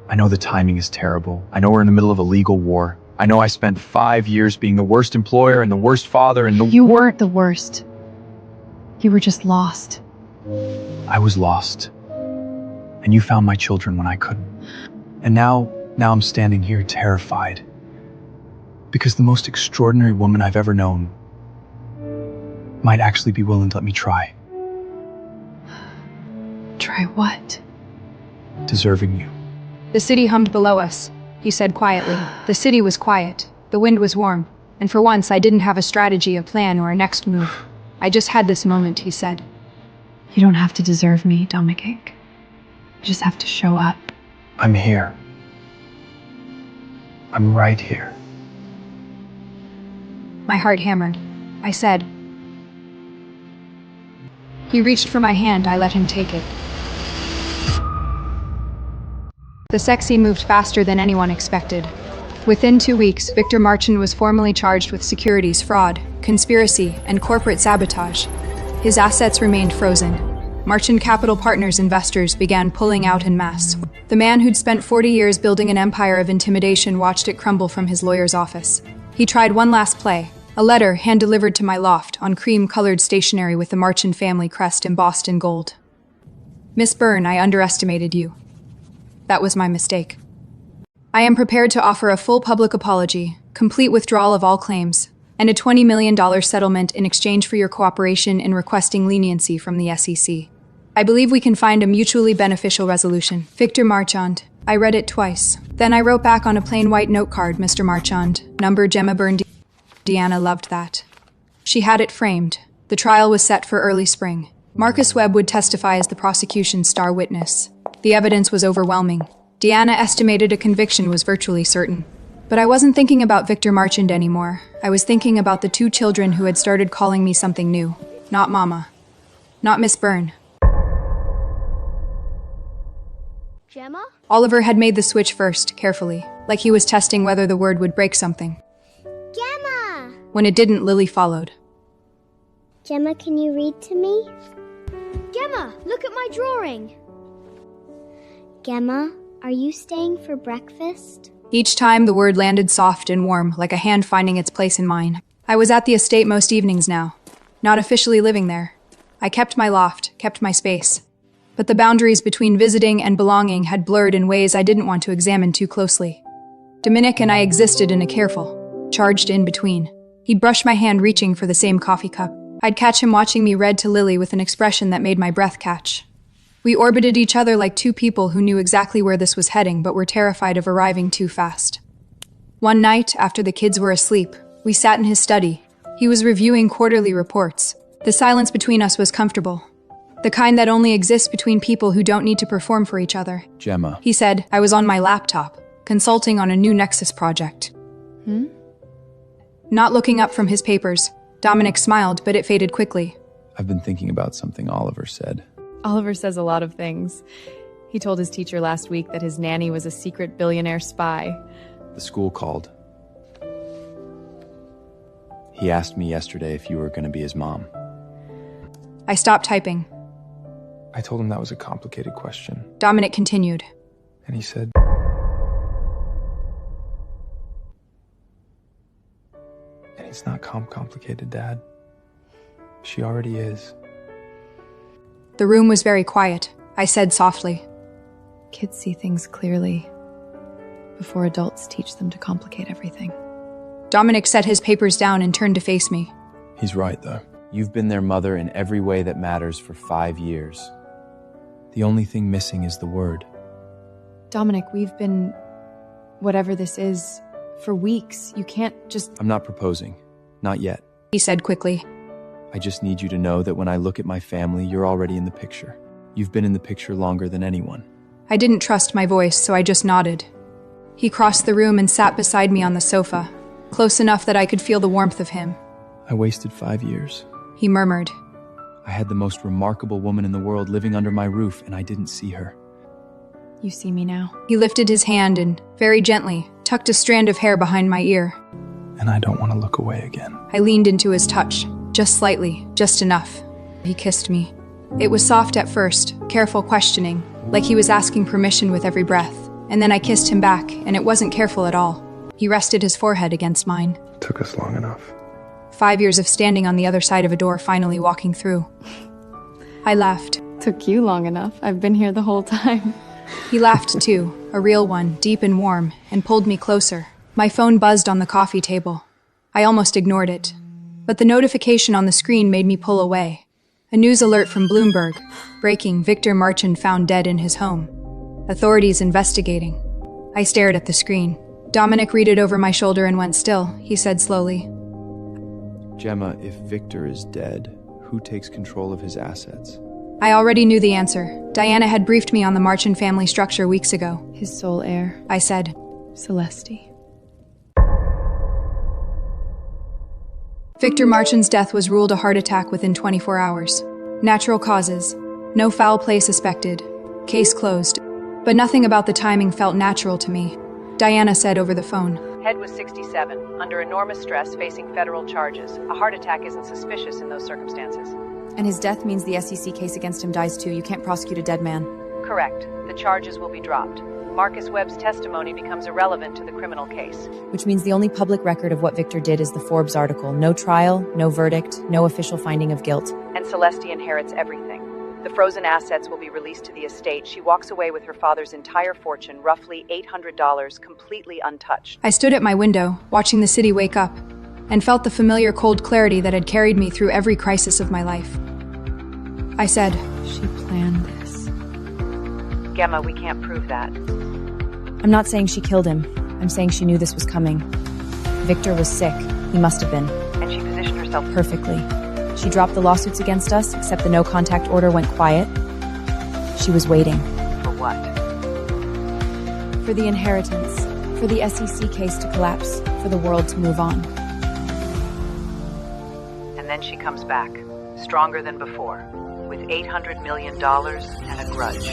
I know the timing is terrible. I know we're in the middle of a legal war. I know I spent 5 years being the worst employer and the worst father and the— You weren't the worst. You were just lost. I was lost. And you found my children when I couldn't. And now I'm standing here terrified. Because the most extraordinary woman I've ever known might actually be willing to let me try. Try what? Deserving you. The city hummed below us, he said quietly. The city was quiet. The wind was warm. And for once, I didn't have a strategy, a plan, or a next move. I just had this moment, he said. You don't have to deserve me, Dominic. You just have to show up. I'm here. I'm right here. My heart hammered. I said. He reached for my hand. I let him take it. The sexy moved faster than anyone expected. Within 2 weeks, Victor Marchand was formally charged with securities fraud, conspiracy, and corporate sabotage. His assets remained frozen. Marchand Capital Partners investors began pulling out en masse. The man who'd spent 40 years building an empire of intimidation watched it crumble from his lawyer's office. He tried one last play, a letter hand-delivered to my loft on cream-colored stationery with the Marchand family crest embossed in gold. Miss Byrne, I underestimated you. That was my mistake. I am prepared to offer a full public apology, complete withdrawal of all claims, and a $20 million settlement in exchange for your cooperation in requesting leniency from the SEC. I believe we can find a mutually beneficial resolution. Victor Marchand. I read it twice. Then I wrote back on a plain white note card, Mr. Marchand. Number Gemma Byrne. Deanna loved that. She had it framed. The trial was set for early spring. Marcus Webb would testify as the prosecution's star witness. The evidence was overwhelming. Deanna estimated a conviction was virtually certain. But I wasn't thinking about Victor Marchand anymore. I was thinking about the 2 children who had started calling me something new. Not Mama. Not Miss Byrne. Gemma? Oliver had made the switch first, carefully, like he was testing whether the word would break something. Gemma! When it didn't, Lily followed. Gemma, can you read to me? Gemma, look at my drawing! Gemma, are you staying for breakfast? Each time the word landed soft and warm, like a hand finding its place in mine. I was at the estate most evenings now, not officially living there. I kept my loft, kept my space. But the boundaries between visiting and belonging had blurred in ways I didn't want to examine too closely. Dominic and I existed in a careful, charged in-between. He'd brush my hand reaching for the same coffee cup. I'd catch him watching me read to Lily with an expression that made my breath catch. We orbited each other like 2 people who knew exactly where this was heading but were terrified of arriving too fast. One night, after the kids were asleep, we sat in his study. He was reviewing quarterly reports. The silence between us was comfortable. The kind that only exists between people who don't need to perform for each other. Gemma. He said. I was on my laptop, consulting on a new Nexus project. Not looking up from his papers, Dominic smiled, but it faded quickly. I've been thinking about something Oliver said. Oliver says a lot of things. He told his teacher last week that his nanny was a secret billionaire spy. The school called. He asked me yesterday if you were going to be his mom. I stopped typing. I told him that was a complicated question. Dominic continued. And he said... And it's not complicated, Dad. She already is. The room was very quiet. I said softly. Kids see things clearly before adults teach them to complicate everything. Dominic set his papers down and turned to face me. He's right, though. You've been their mother in every way that matters for 5 years. The only thing missing is the word. Dominic, we've been... whatever this is, for weeks. You can't just... I'm not proposing. Not yet. He said quickly. I just need you to know that when I look at my family, you're already in the picture. You've been in the picture longer than anyone. I didn't trust my voice, so I just nodded. He crossed the room and sat beside me on the sofa, close enough that I could feel the warmth of him. I wasted 5 years. He murmured. I had the most remarkable woman in the world living under my roof, and I didn't see her. You see me now. He lifted his hand and, very gently, tucked a strand of hair behind my ear. And I don't want to look away again. I leaned into his touch, just slightly, just enough. He kissed me. It was soft at first, careful questioning, like he was asking permission with every breath. And then I kissed him back, and it wasn't careful at all. He rested his forehead against mine. It took us long enough. 5 years of standing on the other side of a door, finally walking through. I laughed. Took you long enough. I've been here the whole time. He laughed too, a real one, deep and warm, and pulled me closer. My phone buzzed on the coffee table. I almost ignored it. But the notification on the screen made me pull away. A news alert from Bloomberg. Breaking, Victor Marchand found dead in his home. Authorities investigating. I stared at the screen. Dominic read it over my shoulder and went still. He said slowly. Gemma, if Victor is dead, who takes control of his assets? I already knew the answer. Diana had briefed me on the Marchand family structure weeks ago. His sole heir, I said. Celeste. Victor Marchand's death was ruled a heart attack within 24 hours. Natural causes. No foul play suspected. Case closed. But nothing about the timing felt natural to me. Diana said over the phone. Head was 67, under enormous stress, facing federal charges. A heart attack isn't suspicious in those circumstances. And his death means the SEC case against him dies too. You can't prosecute a dead man. Correct. The charges will be dropped. Marcus Webb's testimony becomes irrelevant to the criminal case. Which means the only public record of what Victor did is the Forbes article. No trial, no verdict, no official finding of guilt. And Celeste inherits everything. The frozen assets will be released to the estate. She walks away with her father's entire fortune, roughly $800, completely untouched. I stood at my window, watching the city wake up, and felt the familiar cold clarity that had carried me through every crisis of my life. I said, She planned this. Gemma, we can't prove that. I'm not saying she killed him. I'm saying she knew this was coming. Victor was sick. He must have been. And she positioned herself perfectly. She dropped the lawsuits against us, except the no-contact order went quiet. She was waiting. For what? For the inheritance. For the SEC case to collapse. For the world to move on. And then she comes back, stronger than before, with $800 million and a grudge.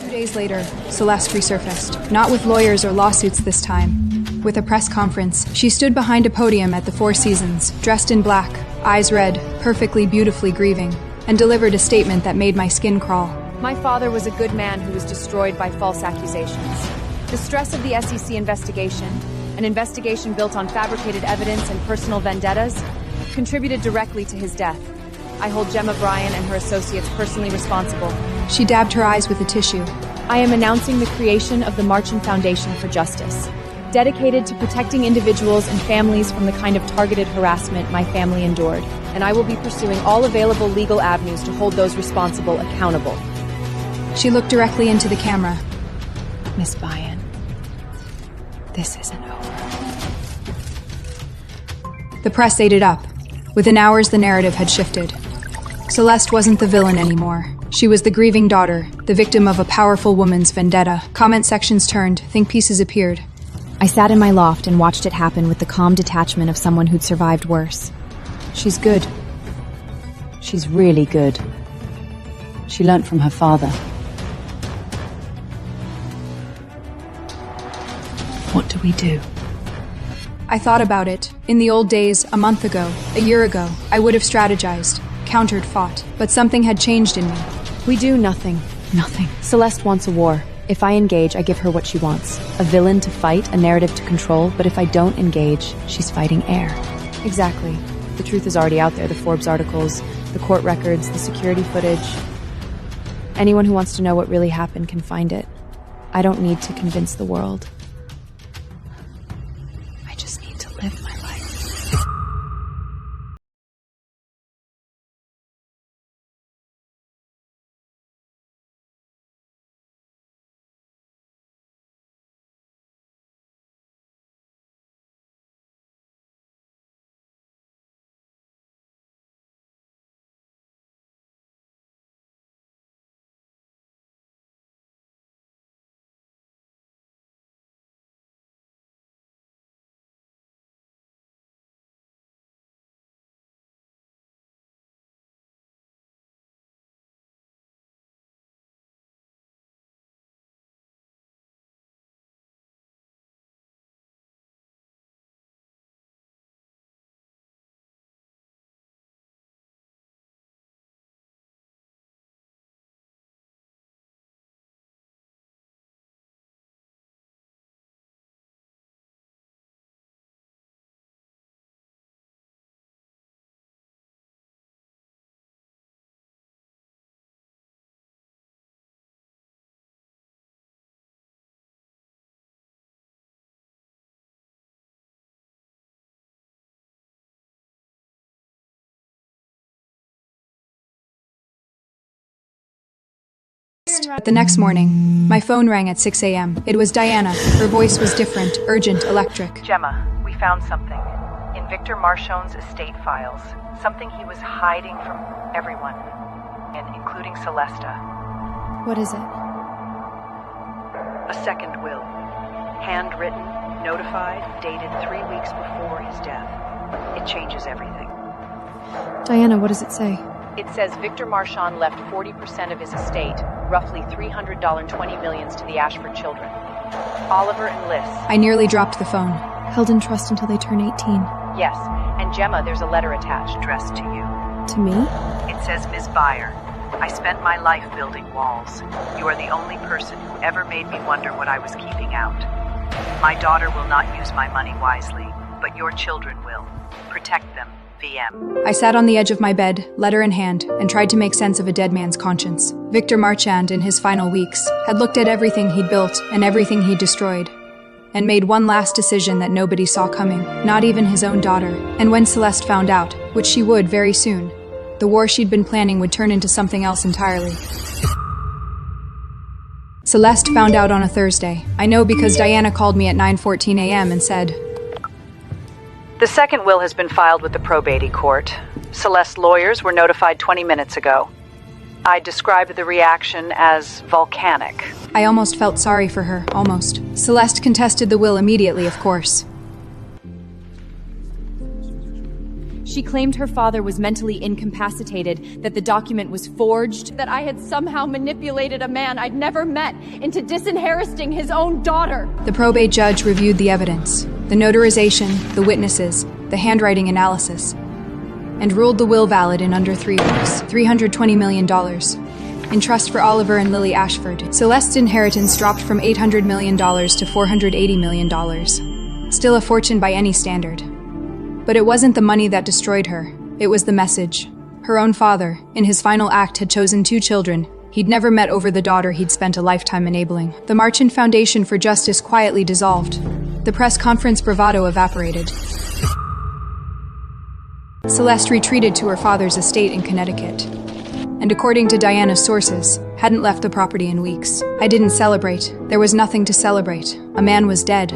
2 days later, Celeste resurfaced, not with lawyers or lawsuits this time. With a press conference, she stood behind a podium at the Four Seasons, dressed in black, eyes red, perfectly beautifully grieving, and delivered a statement that made my skin crawl. My father was a good man who was destroyed by false accusations. The stress of the SEC investigation, an investigation built on fabricated evidence and personal vendettas, contributed directly to his death. I hold Gemma Bryan and her associates personally responsible. She dabbed her eyes with a tissue. I am announcing the creation of the Marchand Foundation for Justice, dedicated to protecting individuals and families from the kind of targeted harassment my family endured, and I will be pursuing all available legal avenues to hold those responsible accountable. She looked directly into the camera. Miss Bryan, this isn't over. The press ate it up. Within hours, the narrative had shifted. Celeste wasn't the villain anymore. She was the grieving daughter, the victim of a powerful woman's vendetta. Comment sections turned, think pieces appeared. I sat in my loft and watched it happen with the calm detachment of someone who'd survived worse. She's good. She's really good. She learnt from her father. What do we do? I thought about it. In the old days, a month ago, a year ago, I would have strategized, countered, fought. But something had changed in me. We do nothing. Nothing. Celeste wants a war. If I engage, I give her what she wants. A villain to fight, a narrative to control, but if I don't engage, she's fighting air. Exactly. The truth is already out there. The Forbes articles, the court records, the security footage. Anyone who wants to know what really happened can find it. I don't need to convince the world. I just need to live my life. But the next morning, my phone rang at 6 a.m. It was Diana. Her voice was different, urgent, electric. Gemma, we found something. In Victor Marchon's estate files. Something he was hiding from everyone, including Celesta. What is it? A second will. Handwritten, notified, dated 3 weeks before his death. It changes everything. Diana, what does it say? It says Victor Marchon left 40% of his estate, roughly $300.20 million to the Ashford children. Oliver and Liz. I nearly dropped the phone. Held in trust until they turn 18. Yes, and Gemma, there's a letter attached. Addressed to you. To me? It says, Ms. Byer, I spent my life building walls. You are the only person who ever made me wonder what I was keeping out. My daughter will not use my money wisely, but your children will. Protect them. VM. I sat on the edge of my bed, letter in hand, and tried to make sense of a dead man's conscience. Victor Marchand, in his final weeks, had looked at everything he'd built and everything he'd destroyed, and made one last decision that nobody saw coming, not even his own daughter. And when Celeste found out, which she would very soon, the war she'd been planning would turn into something else entirely. Celeste found out on a Thursday. I know because Diana called me at 9:14 a.m. and said, The second will has been filed with the probate court. Celeste's lawyers were notified 20 minutes ago. I described the reaction as volcanic. I almost felt sorry for her, almost. Celeste contested the will immediately, of course. She claimed her father was mentally incapacitated, that the document was forged, that I had somehow manipulated a man I'd never met into disinheriting his own daughter. The probate judge reviewed the evidence, the notarization, the witnesses, the handwriting analysis, and ruled the will valid in under 3 weeks. $320 million. In trust for Oliver and Lily Ashford. Celeste's inheritance dropped from $800 million to $480 million. Still a fortune by any standard. But it wasn't the money that destroyed her. It was the message. Her own father, in his final act, had chosen 2 children he'd never met over the daughter he'd spent a lifetime enabling. The Marchand Foundation for Justice quietly dissolved. The press conference bravado evaporated. Celeste retreated to her father's estate in Connecticut, and according to Diana's sources, hadn't left the property in weeks. I didn't celebrate. There was nothing to celebrate. A man was dead.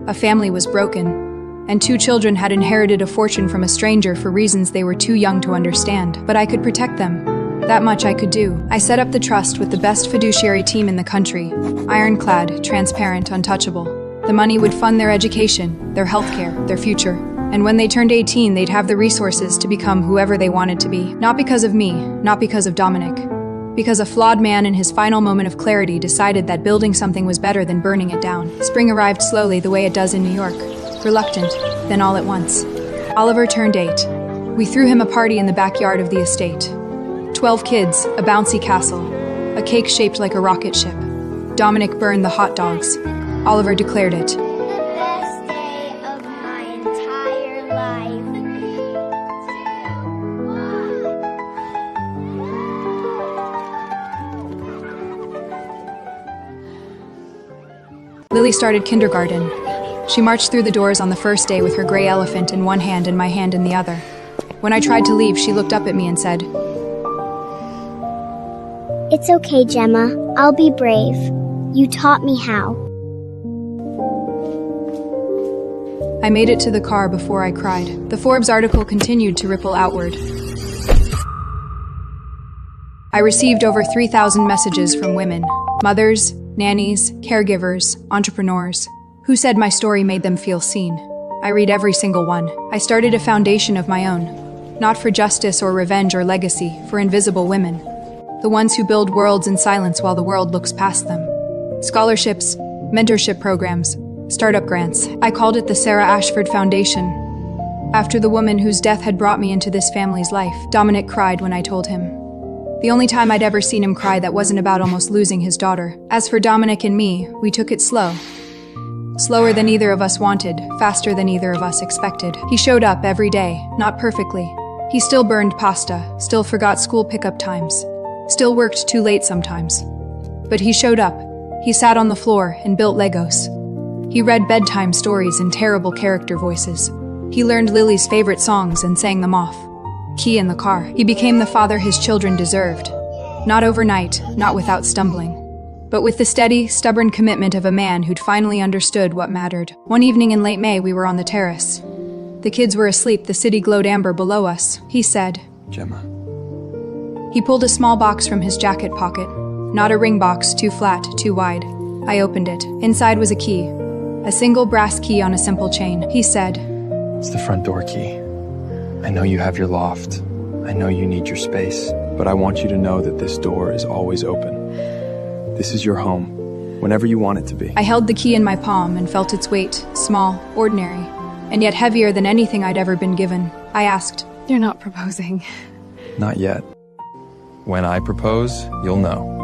A family was broken. And 2 children had inherited a fortune from a stranger for reasons they were too young to understand. But I could protect them. That much I could do. I set up the trust with the best fiduciary team in the country. Ironclad, transparent, untouchable. The money would fund their education, their healthcare, their future. And when they turned 18, they'd have the resources to become whoever they wanted to be. Not because of me, not because of Dominic. Because a flawed man in his final moment of clarity decided that building something was better than burning it down. Spring arrived slowly the way it does in New York. Reluctant, then all at once. Oliver turned 8. We threw him a party in the backyard of the estate. 12 kids, a bouncy castle, a cake shaped like a rocket ship. Dominic burned the hot dogs. Oliver declared it. The best day of my entire life. Lily started kindergarten. She marched through the doors on the first day with her gray elephant in one hand and my hand in the other. When I tried to leave, she looked up at me and said, It's okay, Gemma. I'll be brave. You taught me how. I made it to the car before I cried. The Forbes article continued to ripple outward. I received over 3,000 messages from women, mothers, nannies, caregivers, entrepreneurs, who said my story made them feel seen. I read every single one. I started a foundation of my own, not for justice or revenge or legacy, for invisible women, the ones who build worlds in silence while the world looks past them. Scholarships, mentorship programs, startup grants. I called it the Sarah Ashford Foundation, after the woman whose death had brought me into this family's life. Dominic cried when I told him. The only time I'd ever seen him cry that wasn't about almost losing his daughter. As for Dominic and me, we took it slow. Slower than either of us wanted, faster than either of us expected. He showed up every day, not perfectly. He still burned pasta, still forgot school pickup times, still worked too late sometimes. But he showed up. He sat on the floor and built Legos. He read bedtime stories in terrible character voices. He learned Lily's favorite songs and sang them off. Key in the car. He became the father his children deserved. Not overnight, not without stumbling, but with the steady, stubborn commitment of a man who'd finally understood what mattered. One evening in late May, we were on the terrace. The kids were asleep, the city glowed amber below us. He said, Gemma. He pulled a small box from his jacket pocket. Not a ring box, too flat, too wide. I opened it. Inside was a key. A single brass key on a simple chain. He said, It's the front door key. I know you have your loft. I know you need your space. But I want you to know that this door is always open. This is your home, whenever you want it to be. I held the key in my palm and felt its weight, small, ordinary, and yet heavier than anything I'd ever been given. I asked, You're not proposing. Not yet. When I propose, you'll know.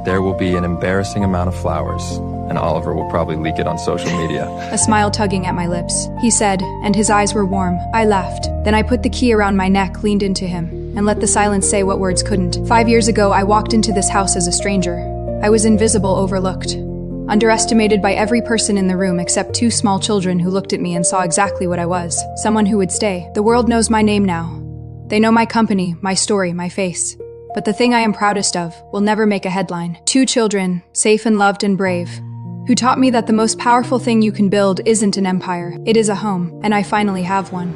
There will be an embarrassing amount of flowers, and Oliver will probably leak it on social media. A smile tugging at my lips. He said, and his eyes were warm. I laughed. Then I put the key around my neck, leaned into him, and let the silence say what words couldn't. 5 years ago, I walked into this house as a stranger. I was invisible, overlooked, underestimated by every person in the room except 2 small children who looked at me and saw exactly what I was. Someone who would stay. The world knows my name now. They know my company, my story, my face. But the thing I am proudest of will never make a headline. 2 children, safe and loved and brave, who taught me that the most powerful thing you can build isn't an empire, it is a home, and I finally have one.